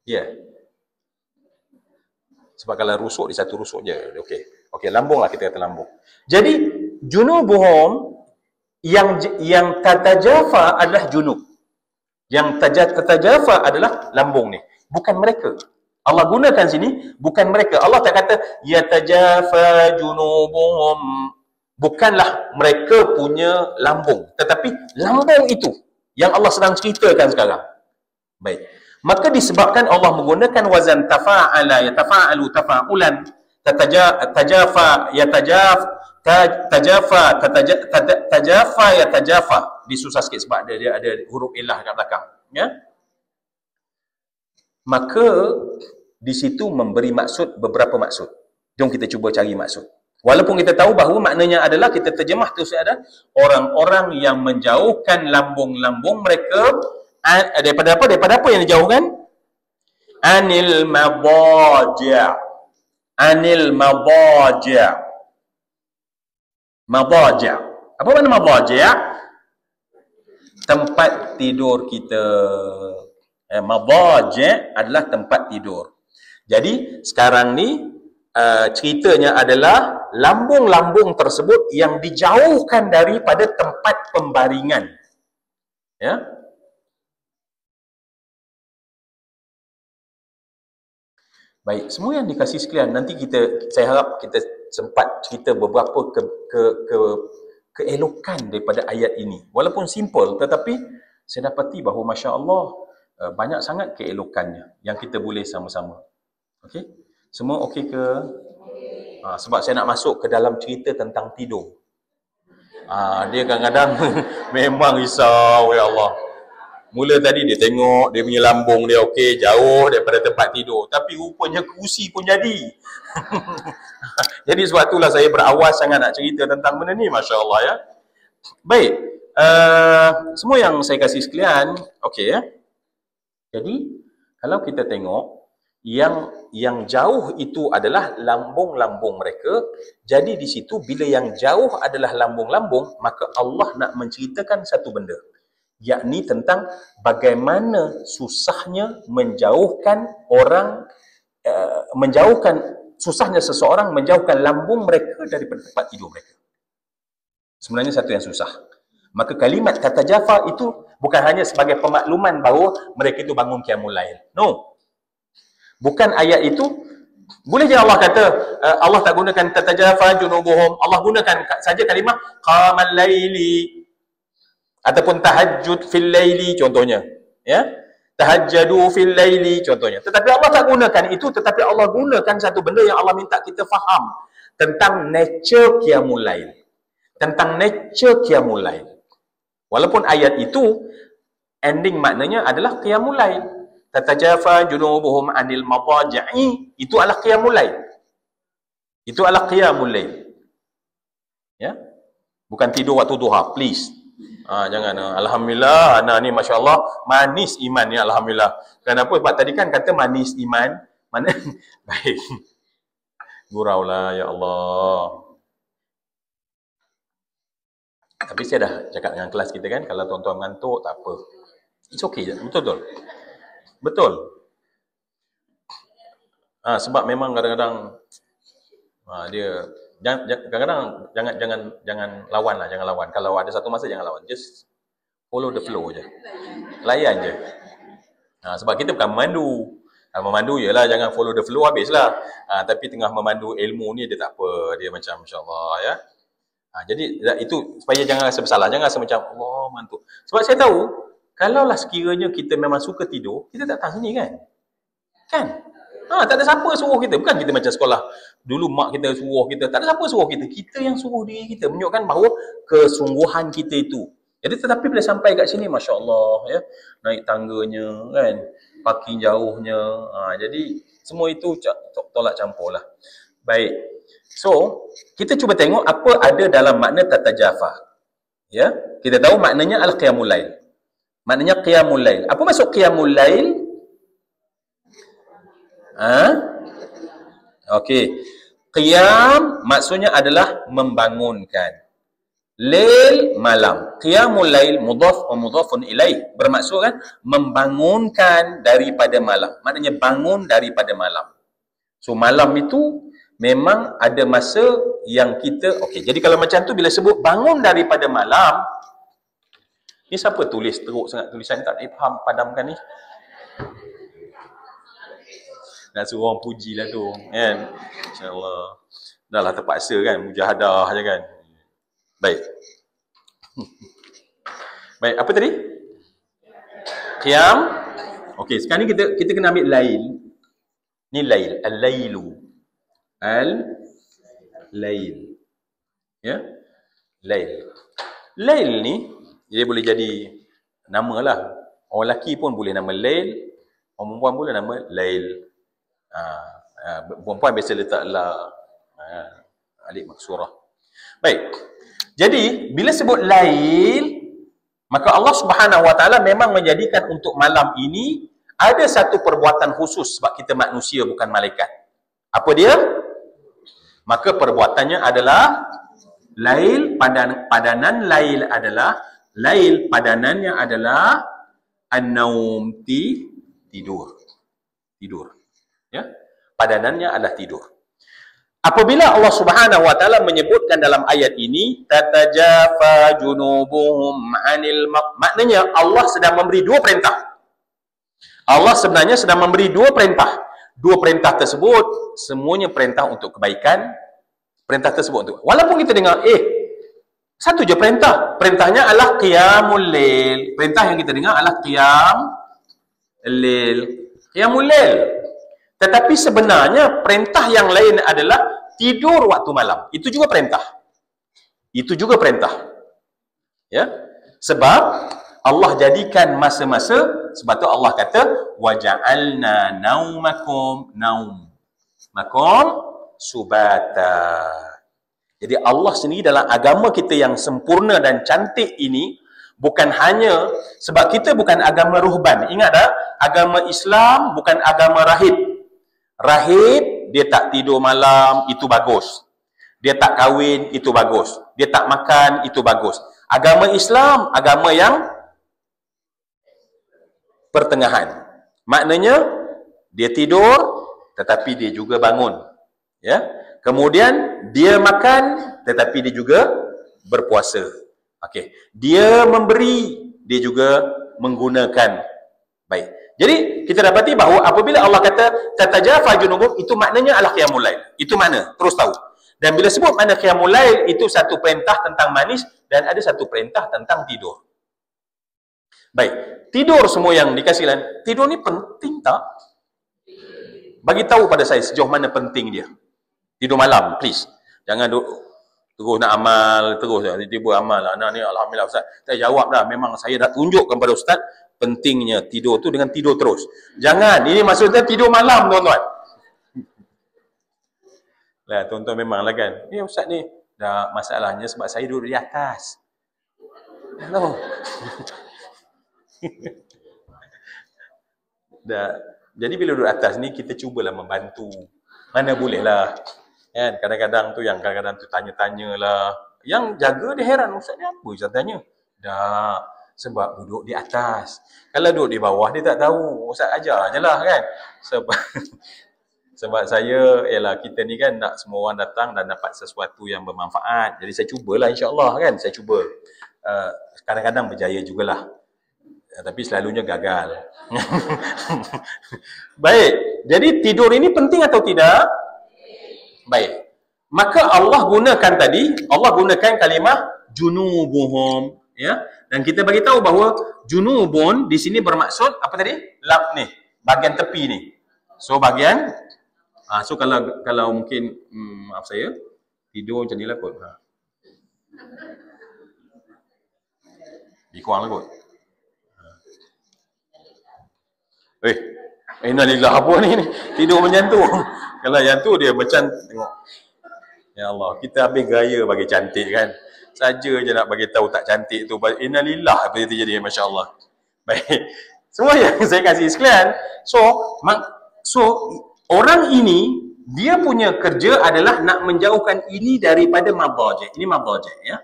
Ya. Yeah. Sebab kalau rusuk, di satu rusuk je. Okey. Okey, lambung lah, kita kata lambung. Jadi, junubuhum yang tatajafa adalah junub. Yang tatajafa adalah lambung ni. Bukan mereka. Allah gunakan sini, bukan mereka. Allah tak kata, yatajafa junubuhum. Bukanlah mereka punya lambung. Tetapi lambung itu yang Allah sedang ceritakan sekarang. Baik. Maka disebabkan Allah menggunakan wazan tafa'ala, yatafa'alu, tafa'ulan, tajafa, yatajafa. Dia susah sikit sebab dia ada huruf ilah kat belakang. Ya? Maka di situ memberi maksud, beberapa maksud. Jom kita cuba cari maksud. Walaupun kita tahu bahawa maknanya adalah, kita terjemah terus ada, orang-orang yang menjauhkan lambung-lambung mereka daripada apa? Daripada apa yang dijauhkan? Anil madaja'. Anil madaja'. Madaja'. Apa makna madaja'? Tempat tidur kita. Madaja' adalah tempat tidur. Jadi sekarang ni ceritanya adalah lambung-lambung tersebut yang dijauhkan daripada tempat pembaringan. Ya. Baik, semua yang dikasih sekalian, nanti saya harap kita sempat cerita beberapa keelokan daripada ayat ini. Walaupun simple, tetapi saya dapati bahawa Masya Allah, banyak sangat keelokannya yang kita boleh sama-sama. Okey? Semua okey ke? Sebab saya nak masuk ke dalam cerita tentang tidur. Dia kadang-kadang memang risau, ya Allah. Mula tadi dia tengok dia punya lambung dia okey, jauh daripada tempat tidur. Tapi rupanya kerusi pun jadi. Jadi sebab itulah saya berawas sangat nak cerita tentang benda ni, Masya Allah ya. Baik, semua yang saya kasih sekalian, okey ya. Jadi, kalau kita tengok, yang jauh itu adalah lambung-lambung mereka. Jadi di situ bila yang jauh adalah lambung-lambung, maka Allah nak menceritakan satu benda, yakni tentang bagaimana susahnya menjauhkan orang, susahnya seseorang menjauhkan lambung mereka daripada tempat tidur mereka. Sebenarnya satu yang susah. Maka kalimat kata Jafa itu bukan hanya sebagai pemakluman bahawa mereka itu bangun qiyamul lail. No. Bukan ayat itu. Boleh je Allah kata, Allah tak gunakan tatajafa junubuhum, Allah gunakan saja kalimah qamal laili ataupun tahajjud fil laili contohnya, ya. Tahajjadu fil laili contohnya. Tetapi Allah tak gunakan itu, tetapi Allah gunakan satu benda yang Allah minta kita faham tentang nature qiyamul lail. Tentang nature qiyamul lail. Walaupun ayat itu ending maknanya adalah qiyamul lail. Tatajafa junubuhum anil madaji'i, itu adalah qiyamul lail. Itu adalah qiyamul lail. Ya. Bukan tidur waktu duha, please. Jangan. Alhamdulillah, anak ni masya-Allah manis iman ni, alhamdulillah. Kenapa? Sebab tadi kan kata manis iman. Mana? Baik. Guraulah ya Allah. Tapi saya dah cakap dengan kelas kita kan, kalau tuan-tuan ngantuk tak apa. It's okay je. Betul-betul. Betul. Sebab memang kadang-kadang dia kadang-kadang jangan lawan lah, jangan lawan. Kalau ada satu masa jangan lawan. Just follow the flow je. Layan je. Sebab kita bukan memandu. Memandu ialah jangan follow the flow habislah. Tapi tengah memandu ilmu ni dia tak apa, dia macam insya-Allah ya. Jadi itu supaya jangan rasa bersalah, jangan rasa macam Allah mantuk. Sebab saya tahu kalaulah sekiranya kita memang suka tidur, kita tak datang sini kan? Kan? Tak ada siapa suruh kita. Bukan kita macam sekolah. Dulu mak kita suruh kita. Tak ada siapa suruh kita. Kita yang suruh diri kita. Menunjukkan bahawa kesungguhan kita itu. Jadi tetapi bila sampai kat sini, Masya Allah. Ya, naik tangganya, kan? Parking jauhnya. Jadi semua itu tolak campur lah. Baik. So, kita cuba tengok apa ada dalam makna tatajafa. Ya, kita tahu maknanya al-qiyamul lail. Maknanya qiyamul lail. Apa maksud qiyamul lail? Okey. Qiyam maksudnya adalah membangunkan. Lail malam. Qiyamul lail mudhaf wa mudhafun ilaih. Bermaksud kan membangunkan daripada malam. Maknanya bangun daripada malam. So malam itu memang ada masa yang kita okey. Jadi kalau macam tu bila sebut bangun daripada malam, ni siapa tulis teruk sangat tulisan tak faham, padamkan ni. Nak suruh orang puji lah tu kan. InsyaAllah. Dah lah terpaksa kan. Mujahadah je kan. Baik. Baik. Apa tadi? Qiyam. Okey. Sekarang ni kita kena ambil lail. Ni lail. Al-lailu. Al-lail. Ya. Lail. Lail ni dia boleh jadi nama lah. Orang lelaki pun boleh nama lail. Orang perempuan boleh nama lail. Perempuan biasa letak la, alif maksurah. Baik. Jadi bila sebut lail, maka Allah Subhanahu Wa Taala memang menjadikan untuk malam ini ada satu perbuatan khusus sebab kita manusia bukan malaikat. Apa dia? Maka perbuatannya adalah lail, padanan lail adalah lail, padanannya adalah an-naum, tidur. Tidur. Ya, padanannya adalah tidur. Apabila Allah Subhanahu Wa Taala menyebutkan dalam ayat ini tatajafa junubuhum 'anil maknanya Allah sedang memberi dua perintah. Allah sebenarnya sedang memberi dua perintah. Dua perintah tersebut semuanya perintah untuk kebaikan. Perintah tersebut untuk walaupun kita dengar satu je perintah. Perintahnya adalah qiyamul lail. Perintah yang kita dengar adalah qiyamul lail. Qiyamul lail. Tetapi sebenarnya perintah yang lain adalah tidur waktu malam. Itu juga perintah. Itu juga perintah. Ya. Sebab Allah jadikan masa-masa, sebab tu Allah kata waja'alna naumakum makum subata. Jadi Allah sendiri dalam agama kita yang sempurna dan cantik ini bukan hanya sebab kita bukan agama ruhban. Ingat tak? Agama Islam bukan agama rahib. Rahib, dia tak tidur malam, itu bagus. Dia tak kahwin, itu bagus. Dia tak makan, itu bagus. Agama Islam, agama yang pertengahan. Maknanya, dia tidur, tetapi dia juga bangun. Ya. Kemudian, dia makan, tetapi dia juga berpuasa. Okey. Dia memberi, dia juga menggunakan. Baik. Jadi, kita dapati bahawa apabila Allah kata tatajafa junubum, itu maknanya adalah qiyamul lail. Itu makna, terus tahu. Dan bila sebut makna qiyamul lail, itu satu perintah tentang manis dan ada satu perintah tentang tidur. Baik, tidur semua yang dikasihkan. Tidur ni penting tak? Bagi tahu pada saya sejauh mana penting dia. Tidur malam, please. Jangan terus nak amal, terus tiba-tiba amal. Anak ni alhamdulillah Ustaz. Saya jawab dah, memang saya dah tunjukkan pada Ustaz pentingnya tidur tu dengan tidur terus. Jangan, ini maksudnya tidur malam tuan-tuan. Lah tuan-tuan memanglah kan. Ustaz ni dah masalahnya sebab saya duduk di atas. No. Jadi bila duduk atas ni kita cubalah membantu. Mana boleh lah. Kan kadang-kadang tu yang kadang-kadang tu tanya-tanyalah. Yang jaga dia heran, Ustaz ni apa Ustaz tanya? Dah sebab duduk di atas. Kalau duduk di bawah, dia tak tahu. Ustaz ajar je lah kan. Sebab saya, ialah kita ni kan nak semua orang datang dan dapat sesuatu yang bermanfaat. Jadi saya cubalah insya-Allah kan. Saya cuba. Kadang-kadang berjaya jugalah. Tapi selalunya gagal. Baik, jadi tidur ini penting atau tidak? Baik. Maka Allah gunakan kalimah junubuhum, ya. Dan kita bagi tahu bahawa junubun di sini bermaksud apa tadi? Lap ni, bahagian tepi ni. So bahagian so kalau mungkin maaf saya tidur macam nilah kot. Lebih kurang lah kot. Innalillah apa ni? Tidur macam tu. Kalau yang tu dia macam tengok. Ya Allah, kita habis gaya bagi cantik kan. Saja je nak bagi tahu tak cantik tu. Innalillah apa itu jadi, masya-Allah. Baik. Semua yang saya kasih sekalian. So orang ini dia punya kerja adalah nak menjauhkan ini daripada madaji'. Ini madaji', ya.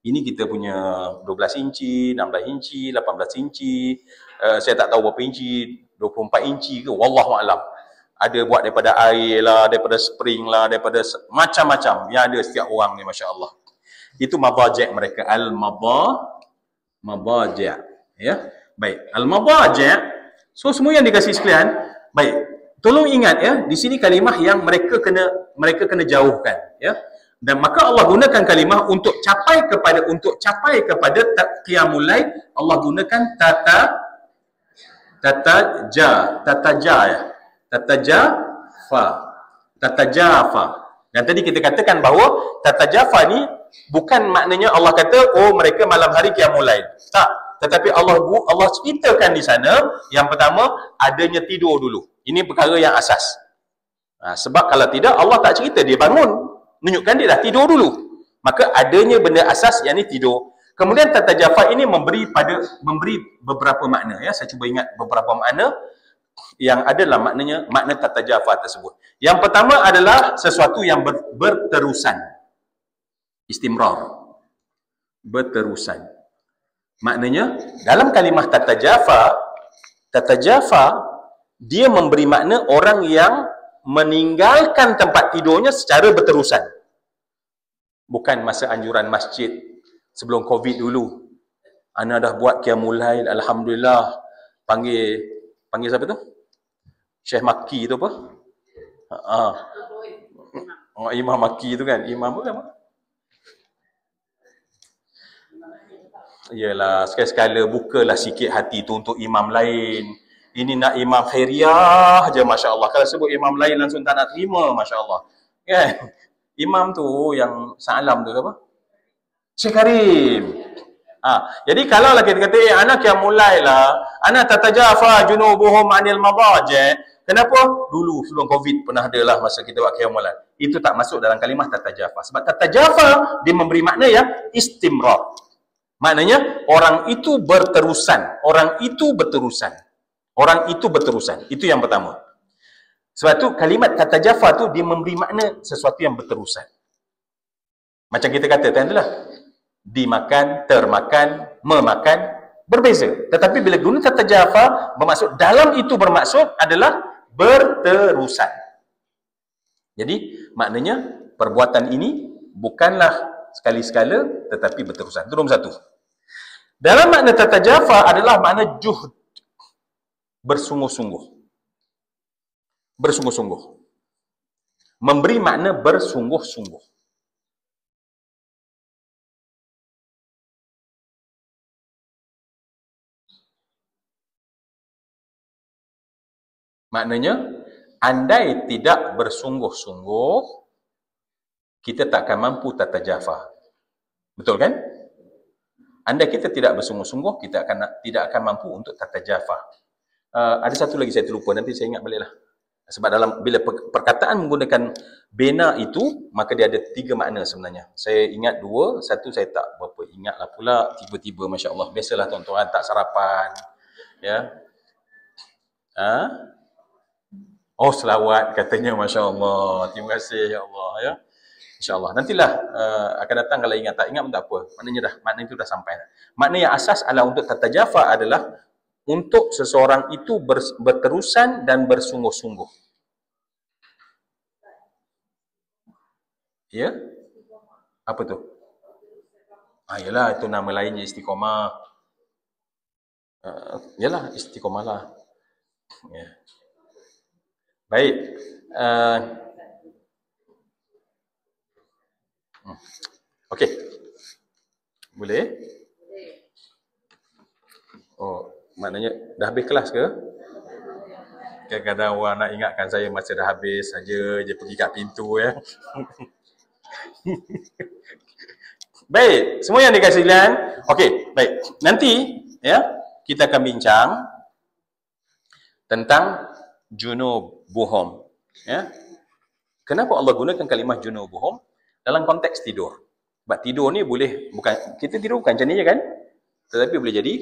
Ini kita punya 12 inci, 16 inci, 18 inci. Saya tak tahu berapa inci, 24 inci ke, wallahu alam. Ada buat daripada air lah, daripada spring lah, daripada macam-macam yang ada setiap orang ni, masya-Allah. Itu madaji' mereka, al-madaji', ya. Baik, al-madaji'. So semua yang dikasih sekalian, baik. Tolong ingat ya, di sini kalimah yang mereka kena jauhkan, ya. Dan maka Allah gunakan kalimah untuk capai kepada qiyamul lail. Allah gunakan tatajafa. Dan tadi kita katakan bahawa tatajafa ni bukan maknanya Allah kata mereka malam hari qiyamul lail. Tak, tetapi Allah ceritakan di sana yang pertama adanya tidur dulu. Ini perkara yang asas. Sebab kalau tidak Allah tak cerita dia bangun, menunjukkan dia dah tidur dulu. Maka adanya benda asas yang ni tidur. Kemudian tatajafa ini memberi beberapa makna, ya. Saya cuba ingat beberapa makna yang adalah makna tatajafa tersebut. Yang pertama adalah sesuatu yang berterusan. Istimrar. Berterusan. Maknanya dalam kalimah tatajafa dia memberi makna orang yang meninggalkan tempat tidurnya secara berterusan. Bukan masa anjuran masjid sebelum Covid dulu. Ana dah buat qiyamul lail, alhamdulillah. Panggil siapa tu? Syekh Makki tu apa? Imam Makki tu kan. Imam apa? Yalah, sekali-sekala bukalah sikit hati tu untuk imam lain. Ini nak imam khairiah je, masya-Allah. Kalau sebut imam lain langsung tak nak terima, masya-Allah. Kan? Imam tu yang salam tu apa? Syekh Karim. Jadi kalau lah kita kata anak yang mulailah, anak tatajafa junubuhum anil madaji'. Kenapa? Dulu sebelum Covid pernah ada lah masa kita buat qiyamul lail. Itu tak masuk dalam kalimah tatajafa. Sebab tatajafa dia memberi makna yang istimrar. Maknanya orang itu berterusan. Orang itu berterusan. Itu yang pertama. Sebab tu kalimat tatajafa tu dia memberi makna sesuatu yang berterusan. Macam kita kata tadi lah. Dimakan, termakan, memakan, berbeza. Tetapi bila guna tatajafa bermaksud dalam itu bermaksud adalah berterusan. Jadi maknanya perbuatan ini bukanlah sekali-sekala tetapi berterusan. Itu nombor satu. Dalam makna tatajafa adalah makna juhd. Bersungguh-sungguh. Bersungguh-sungguh. Memberi makna bersungguh-sungguh. Maknanya, andai tidak bersungguh-sungguh, kita tak akan mampu tatajafa. Betul kan? Andai kita tidak bersungguh-sungguh, kita tidak akan mampu untuk tatajafa. Ada satu lagi saya terlupa, nanti saya ingat baliklah. Sebab bila perkataan menggunakan bina itu, maka dia ada 3 makna sebenarnya. Saya ingat 2, satu saya tak berapa ingatlah pula, tiba-tiba masya-Allah. Biasalah tuan-tuan tak sarapan. Ya. Selawat katanya, masya-Allah. Terima kasih ya Allah, ya. InsyaAllah. Nantilah akan datang kalau ingat. Tak ingat pun tak apa. Makna itu dah sampai. Makna yang asas adalah untuk tatajafa adalah untuk seseorang itu berterusan dan bersungguh-sungguh. Ya? Apa tu? Yalah, itu nama lainnya istiqamah. Yalah, istiqomah lah. Ya. Baik. Okey. Boleh? Oh, maknanya dah habis kelas ke? Kadang-kadang orang nak ingatkan saya masa dah habis saja je pergi kat pintu ya. Baik, semua yang dikasih sekalian. Okey, baik. Nanti ya, kita akan bincang tentang junubuhum. Ya. Kenapa Allah gunakan kalimah junubuhum dalam konteks tidur? Sebab tidur ni boleh, bukan kita tidur bukan macam ni je kan? Tetapi boleh jadi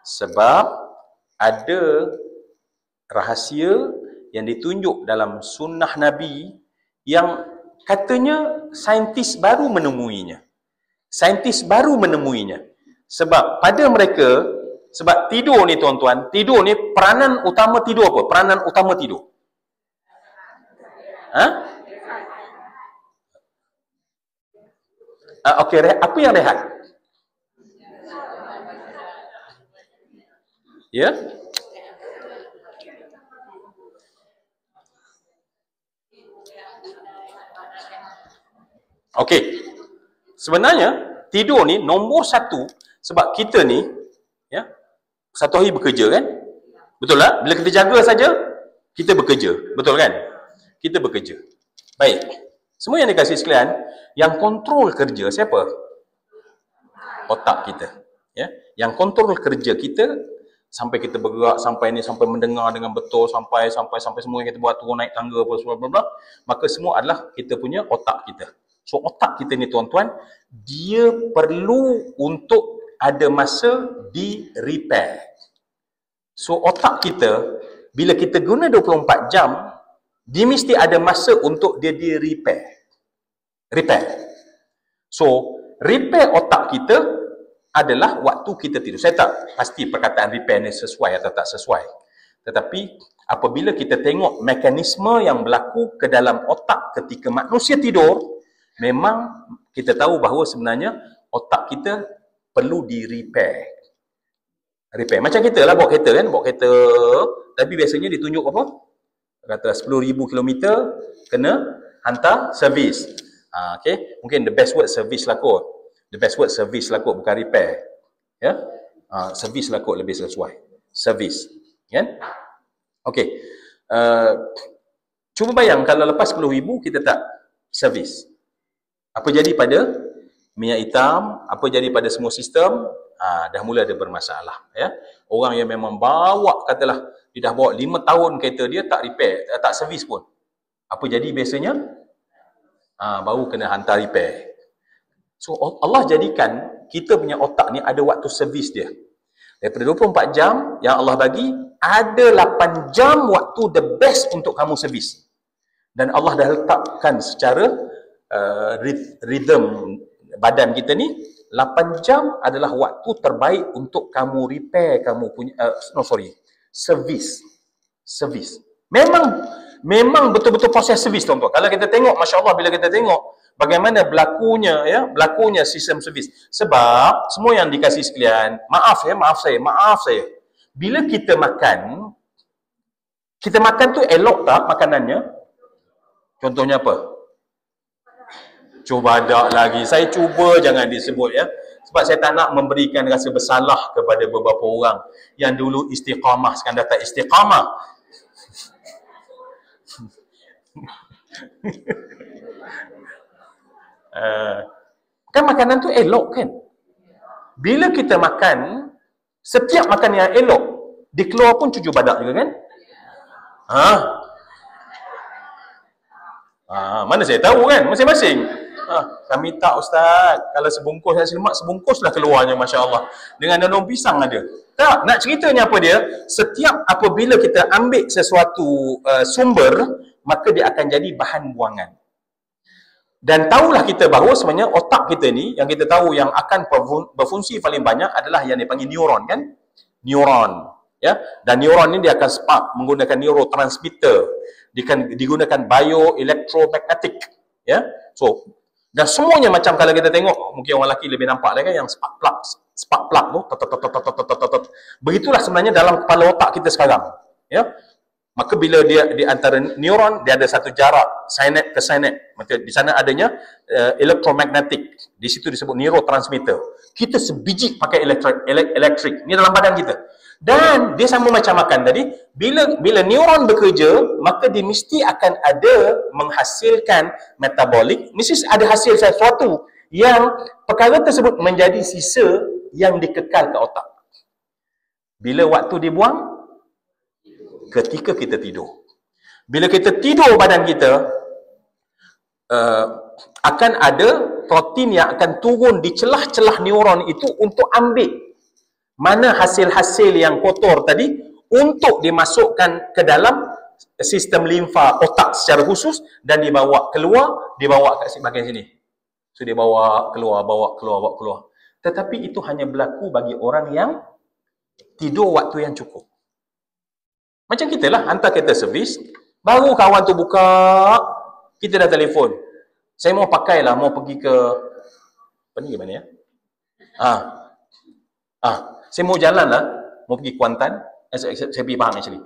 sebab ada rahsia yang ditunjuk dalam sunnah Nabi yang katanya saintis baru menemuinya. Saintis baru menemuinya. Sebab pada mereka, sebab tidur ni tuan-tuan, tidur ni peranan utama tidur apa? Peranan utama tidur. Okey, apa yang rehat? Ya? Okey. Sebenarnya tidur ni nombor satu sebab kita ni ya, satu hari bekerja kan? Betul tak? Bila kita jaga saja kita bekerja. Betul kan? Kita bekerja. Baik. Semua yang dikasih sekalian, yang kontrol kerja siapa? Otak kita. Ya, yang kontrol kerja kita sampai kita bergerak, sampai ni, sampai mendengar dengan betul, sampai semua yang kita buat turun naik tangga apa semua, maka semua adalah kita punya otak kita. So otak kita ni tuan-tuan, dia perlu untuk ada masa di repair. So otak kita, bila kita guna 24 jam, dia mesti ada masa untuk dia di repair. So repair otak kita adalah waktu kita tidur. Saya tak pasti perkataan repair ni sesuai atau tak sesuai. Tetapi apabila kita tengok mekanisme yang berlaku ke dalam otak ketika manusia tidur, memang kita tahu bahawa sebenarnya otak kita perlu di repair. Macam kita lah bawa kereta kan, bawa kereta, tapi biasanya ditunjuk apa? Kata 10,000 km kena hantar servis. Okay, mungkin the best word servis lah kot. The best word servis lah kot, bukan repair. Ya, servis lah kot lebih sesuai. Servis, kan? Okay. Cuba bayang kalau lepas 10,000 kita tak servis. Apa jadi pada minyak hitam? Apa jadi pada semua sistem? Dah mula ada bermasalah. Ya, orang yang memang bawa, katalah dia dah bawa 5 tahun kereta dia tak repair, tak servis pun. Apa jadi biasanya? Baru kena hantar repair. So Allah jadikan kita punya otak ni ada waktu servis dia. Daripada 24 jam yang Allah bagi, ada 8 jam waktu the best untuk kamu servis. Dan Allah dah letakkan secara rhythm badan kita ni, 8 jam adalah waktu terbaik untuk kamu repair kamu punya servis. Memang betul-betul proses servis tuan-tuan. Kalau kita tengok, masya-Allah, bila kita tengok bagaimana berlakunya sistem servis. Sebab semua yang dikasih sekalian, maaf saya. Bila kita makan tu elok tak makanannya? Contohnya apa? Cuba ada lagi. Saya cuba jangan disebut ya. Sebab saya tak nak memberikan rasa bersalah kepada beberapa orang yang dulu istiqamah, sekarang dah tak istiqamah. Kan makanan tu elok kan? Bila kita makan, setiap makan yang elok, dikeluar pun cucu badak juga kan? Mana saya tahu kan? Masing-masing. Kami tak ustaz. Kalau sebungkus nasi lemak, sebungkus lah keluarnya, masya-Allah. Dengan daun pisang ada. Tak, nak ceritanya apa dia? Setiap apabila kita ambil sesuatu sumber, maka dia akan jadi bahan buangan. Dan tahulah kita bahawa sebenarnya otak kita ni, yang kita tahu yang akan berfungsi paling banyak adalah yang dipanggil neuron kan? Neuron. Ya? Dan neuron ni dia akan spark menggunakan neurotransmitter. Digunakan bioelectromagnetic. Ya? So, dan semuanya macam kalau kita tengok, mungkin orang lelaki lebih nampak kan, yang spark plug spark plug tu. Begitulah sebenarnya dalam kepala otak kita sekarang. Ya. Maka bila dia di antara neuron, dia ada satu jarak synapse ke synapse. Maka di sana adanya electromagnetic. Di situ disebut neurotransmitter. Kita sebiji pakai elektrik. Ini dalam badan kita. Dan dia sama macam makan tadi, bila neuron bekerja, maka dia mesti akan ada menghasilkan metabolik, mesti ada hasil sesuatu yang perkara tersebut menjadi sisa yang dikekal ke otak. Bila waktu dibuang? Ketika kita tidur. Bila kita tidur, badan kita akan ada protein yang akan turun di celah-celah neuron itu untuk ambil mana hasil-hasil yang kotor tadi untuk dimasukkan ke dalam sistem limfa otak secara khusus dan dibawa keluar, dibawa kat bahagian sini. So dia bawa keluar. Tetapi itu hanya berlaku bagi orang yang tidur waktu yang cukup. Macam kita lah, hantar kereta servis, baru kawan tu buka, kita dah telefon. Saya mau pakailah, mau pergi ke, apa ni, mana ya? Saya mau jalan lah, mau pergi Kuantan. Saya pergi Pahang actually.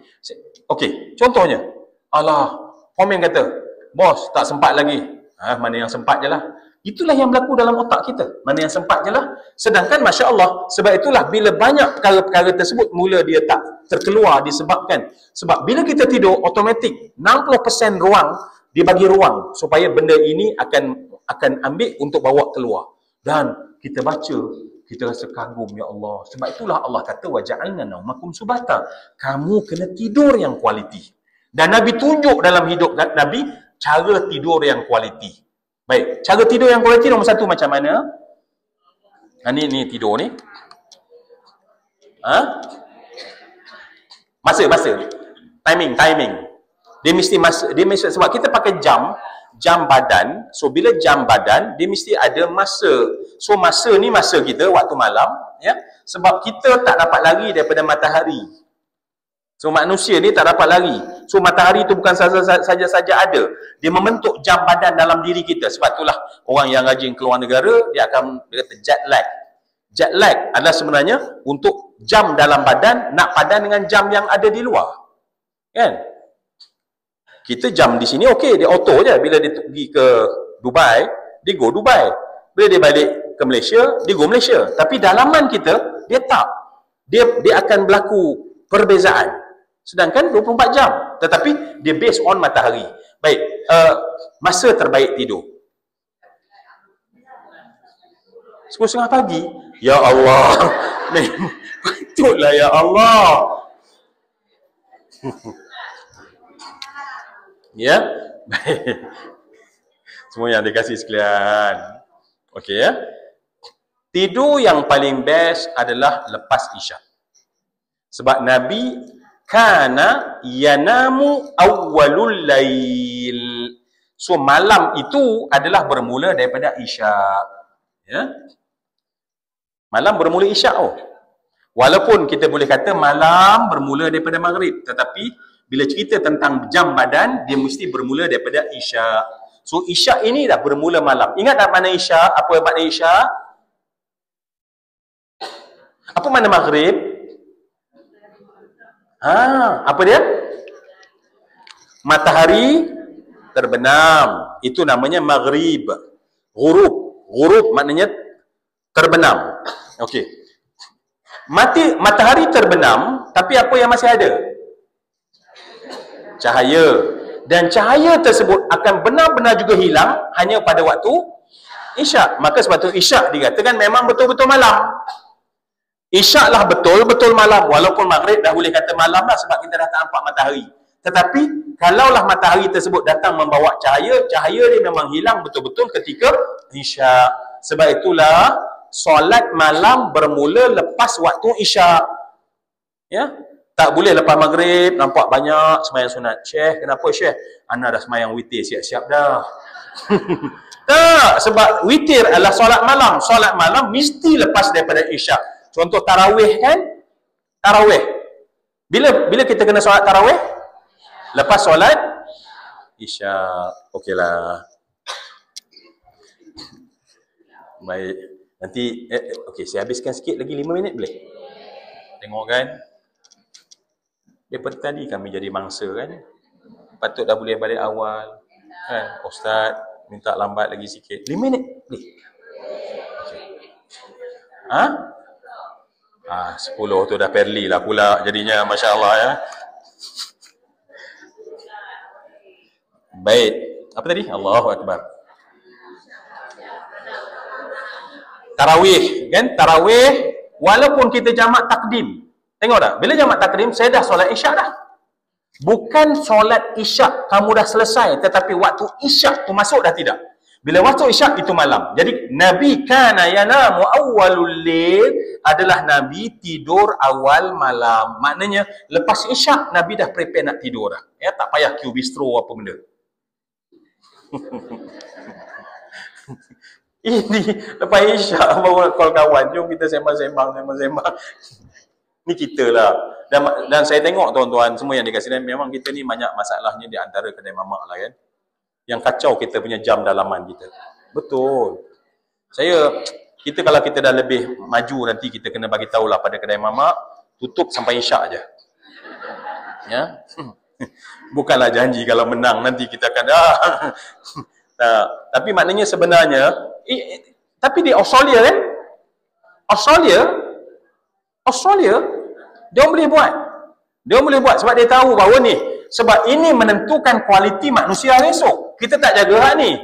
Okey, contohnya, alah, komen kata, bos, tak sempat lagi. Mana yang sempat je lah. Itulah yang berlaku dalam otak kita. Mana yang sempat je lah. Sedangkan Masya Allah, sebab itulah bila banyak perkara-perkara tersebut mula dia tak terkeluar disebabkan. Sebab bila kita tidur, otomatik 60% ruang, dia bagi ruang supaya benda ini akan ambil untuk bawa keluar. Dan kita baca, kita rasa kagum, ya Allah. Sebab itulah Allah kata, waja'alna naumakum subata. Kamu kena tidur yang kualiti. Dan Nabi tunjuk dalam hidup Nabi cara tidur yang kualiti. Baik, cara tidur yang kualiti nombor satu macam mana? Ni tidur ni. Masa. Timing. Dia mesti sebab kita pakai jam badan. So bila jam badan, dia mesti ada masa. So masa ni masa kita waktu malam, ya. Sebab kita tak dapat lari daripada matahari. So manusia ni tak dapat lari. So matahari tu bukan saja ada. Dia membentuk jam badan dalam diri kita. Sebab itulah orang yang rajin keluar negara, dia kata jet lag. Jet lag adalah sebenarnya untuk jam dalam badan nak padan dengan jam yang ada di luar. Kan? Kita jam di sini okey, dia auto je. Bila dia pergi ke Dubai, dia go Dubai. Bila dia balik ke Malaysia, dia go Malaysia. Tapi dalaman kita, dia tak. Dia akan berlaku perbezaan. Sedangkan 24 jam. Tetapi dia based on matahari. Baik, masa terbaik tidur 10:30 pagi. Ya Allah. Patutlah ya Allah. Ya. Baik. Semua yang dikasih sekalian. Okey ya. Tidur yang paling best adalah lepas Isyak. Sebab Nabi kana yanamu awwalul lail. So malam itu adalah bermula daripada Isyak. Ya. Malam bermula Isyak. Walaupun kita boleh kata malam bermula daripada Maghrib, tetapi bila cerita tentang jam badan, dia mesti bermula daripada Isyak. So Isyak ini dah bermula malam. Ingat tak mana Isyak? Apa makna Isyak? Apa makna Maghrib? Apa dia? Matahari terbenam. Itu namanya Maghrib. Ghurub maknanya terbenam. Okey. Matahari terbenam, tapi apa yang masih ada? Cahaya. Dan cahaya tersebut akan benar-benar juga hilang hanya pada waktu Isyak. Maka sebab tu Isyak dikatakan memang betul-betul malam. Isyak lah betul-betul malam. Walaupun Maghrib dah boleh kata malam lah sebab kita dah tak nampak matahari. Tetapi kalaulah matahari tersebut datang membawa cahaya, cahaya dia memang hilang betul-betul ketika Isyak. Sebab itulah solat malam bermula lepas waktu Isyak. Ya? Tak boleh lepas Maghrib nampak banyak sembahyang sunat. Syekh, kenapa Syekh? Ana dah sembahyang witir siap-siap dah. Tak, sebab witir adalah solat malam. Solat malam mesti lepas daripada Isyak. Contoh tarawih kan? Tarawih. Bila kita kena solat tarawih? Lepas solat Isyak. Okeylah. Baik. Nanti, okey, saya habiskan sikit lagi 5 minit boleh? Tengok kan? Daripada tadi kami jadi mangsa kan? Patut dah boleh balik awal. Kan? Ustaz, minta lambat lagi sikit. 5 minit boleh? Okay. Ha? 10 tu dah perli lah pula jadinya, Masya Allah ya. Baik. Apa tadi? Allahu Akbar. Tarawih, kan? Tarawih, walaupun kita jamak takdim. Tengok tak? Bila jamak takdim, saya dah solat isyak dah. Bukan solat isyak kamu dah selesai, tetapi waktu isyak tu masuk dah tidak. Bila waktu isyak itu malam. Jadi Nabi kana yanamu awwalul lail adalah Nabi tidur awal malam. Maknanya lepas isyak Nabi dah prepare nak tidur dah. Ya, tak payah queue bistro apa benda. Ini lepas isyak baru nak call kawan, jom kita sembang-sembang. Ni kita lah. Dan saya tengok tuan-tuan semua yang dikasih dan memang kita ni banyak masalahnya di antara kedai mamak lah kan. Yang kacau kita punya jam dalaman kita. Betul. Kita kalau kita dah lebih maju nanti kita kena bagi tahulah pada kedai mamak tutup sampai isyak aja. Ya. Bukanlah janji kalau menang nanti kita akan tapi maknanya sebenarnya tapi di Australia kan? Australia dia boleh buat sebab dia tahu bahawa ni sebab ini menentukan kualiti manusia esok. Kita tak jaga hak ni.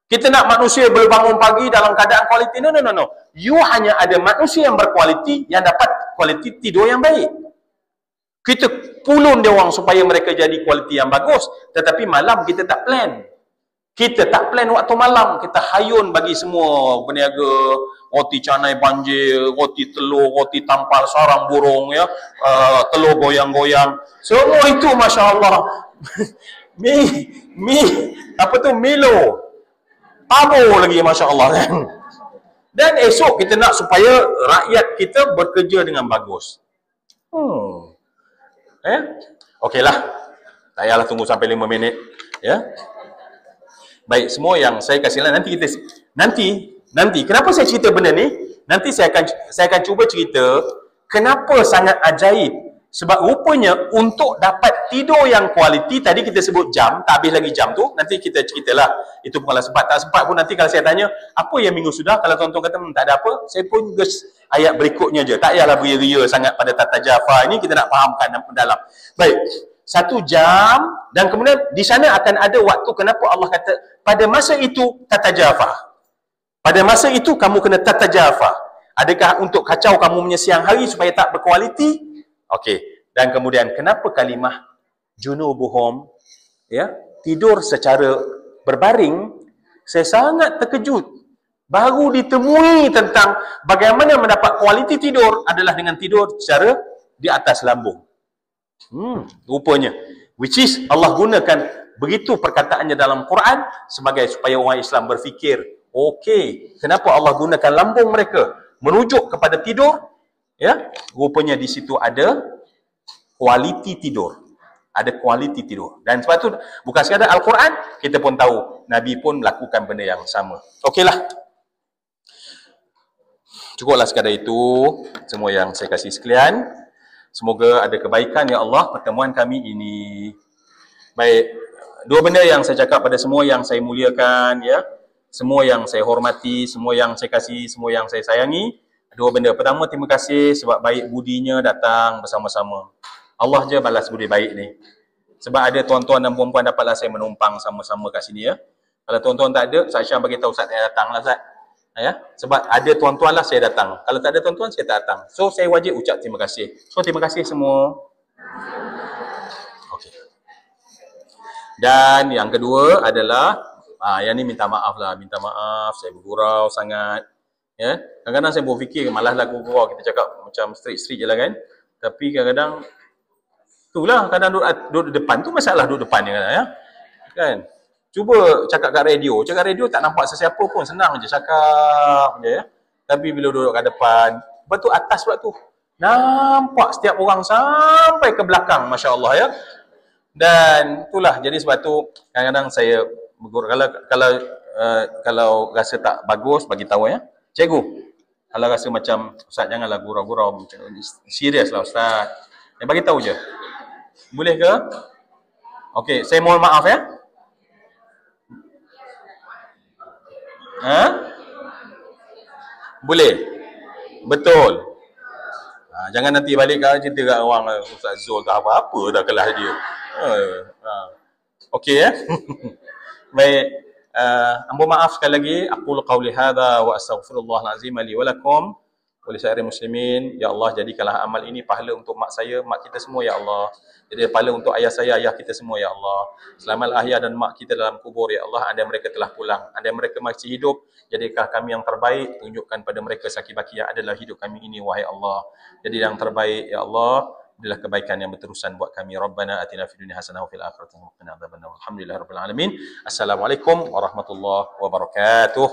Kita nak manusia berbangun pagi dalam keadaan kualiti. No. You hanya ada manusia yang berkualiti yang dapat kualiti tidur yang baik. Kita pulun dia orang supaya mereka jadi kualiti yang bagus, tetapi malam kita tak plan. Kita tak plan waktu malam, kita hayun bagi semua peniaga roti canai banjir, roti telur, roti tampal sarang burung ya, telur goyang-goyang. Semua itu masya-Allah. Milo. Tabur lagi masya-Allah kan. Dan esok kita nak supaya rakyat kita bekerja dengan bagus. Okeylah. Tak payahlah tunggu sampai 5 minit ya. Baik, semua yang saya kasih nanti kenapa saya cerita benda ni? Nanti saya akan cuba cerita kenapa sangat ajaib. Sebab rupanya untuk dapat tidur yang kualiti, tadi kita sebut jam, tak habis lagi jam tu, nanti kita ceritalah. Itu bukanlah sempat, tak sempat pun nanti kalau saya tanya, apa yang minggu sudah? Kalau tuan-tuan kata tak ada apa, saya pun ayat berikutnya je. Tak payahlah beria-ria sangat pada tata jafa ini, kita nak fahamkan dalam. Baik. 1 jam dan kemudian di sana akan ada waktu kenapa Allah kata pada masa itu tatajafa. Pada masa itu kamu kena tatajafa. Adakah untuk kacau kamu punya siang hari supaya tak berkualiti? Okey. Dan kemudian kenapa kalimah junubuhum ya, tidur secara berbaring? Saya sangat terkejut. Baru ditemui tentang bagaimana mendapat kualiti tidur adalah dengan tidur secara di atas lambung. Rupanya which is Allah gunakan begitu perkataannya dalam Quran sebagai supaya orang Islam berfikir, okey, kenapa Allah gunakan lambung mereka merujuk kepada tidur? Ya, rupanya di situ ada kualiti tidur. Ada kualiti tidur. Dan sebab tu bukan sekadar Al-Quran, kita pun tahu Nabi pun melakukan benda yang sama. Okeylah. Cukuplah sekadar itu semua yang saya kasih sekalian. Semoga ada kebaikan ya Allah pertemuan kami ini. Baik, 2 benda yang saya cakap pada semua yang saya muliakan ya, semua yang saya hormati, semua yang saya kasih, semua yang saya sayangi. 2 benda. Pertama, terima kasih sebab baik budinya datang bersama-sama. Allah je balas budi baik ni. Sebab ada tuan-tuan dan puan-puan dapatlah saya menumpang sama-sama kat sini ya. Kalau tuan-tuan tak ada, Ustaz Syam bagi tahu Ustaz saya datang lah Ustaz. Ya, sebab ada tuan-tuan lah saya datang. Kalau tak ada tuan-tuan saya tak datang. So saya wajib ucap terima kasih. So terima kasih semua. Okey. Dan yang kedua adalah yang ni minta maaf lah, minta maaf saya bergurau sangat. Ya, kadang-kadang saya berfikir malaslah gurau, kita cakap macam street je lah kan. Tapi kadang-kadang itulah, kadang duduk depan tu masalah duduk depan ni kadang ya. Kan? Cuba cakap kat radio. Cakap radio tak nampak sesiapa pun. Senang je cakap je ya. Tapi bila duduk kat depan, lepas tu atas pula tu, nampak setiap orang sampai ke belakang. Masya Allah ya. Dan itulah. Jadi sebab tu kadang-kadang saya kalau rasa tak bagus, bagi tahu ya. Cikgu, kalau rasa macam Ustaz janganlah gurau-gurau, serius lah Ustaz. Bagi tahu je. Boleh ke? Okey, saya mohon maaf ya. Ha? Boleh. Betul. Jangan nanti balik cerita kat orang Ustaz Zul ke apa-apa dah kelas dia. Okey ya. Baik. Ampun maaf sekali lagi. Aqulu qawli hadha wa astaghfirullahal azim li wa lakum wa li sairil muslimin. Ya Allah, jadikanlah amal ini pahala untuk mak saya, mak kita semua ya Allah. Jadi pahala untuk ayah saya, ayah kita semua ya Allah. Selamatlah ayah dan mak kita dalam kubur ya Allah. Andai mereka telah pulang, andai mereka masih hidup, jadikan kami yang terbaik. Tunjukkan pada mereka sakit-bakiyah adalah hidup kami ini wahai Allah. Jadi yang terbaik ya Allah, adalah kebaikan yang berterusan buat kami. Rabbana atina fid dunya hasanah wa fil akhirati hasanah wa qina adzabannar. Alhamdulillahirabbil alamin. Assalamualaikum warahmatullahi wabarakatuh.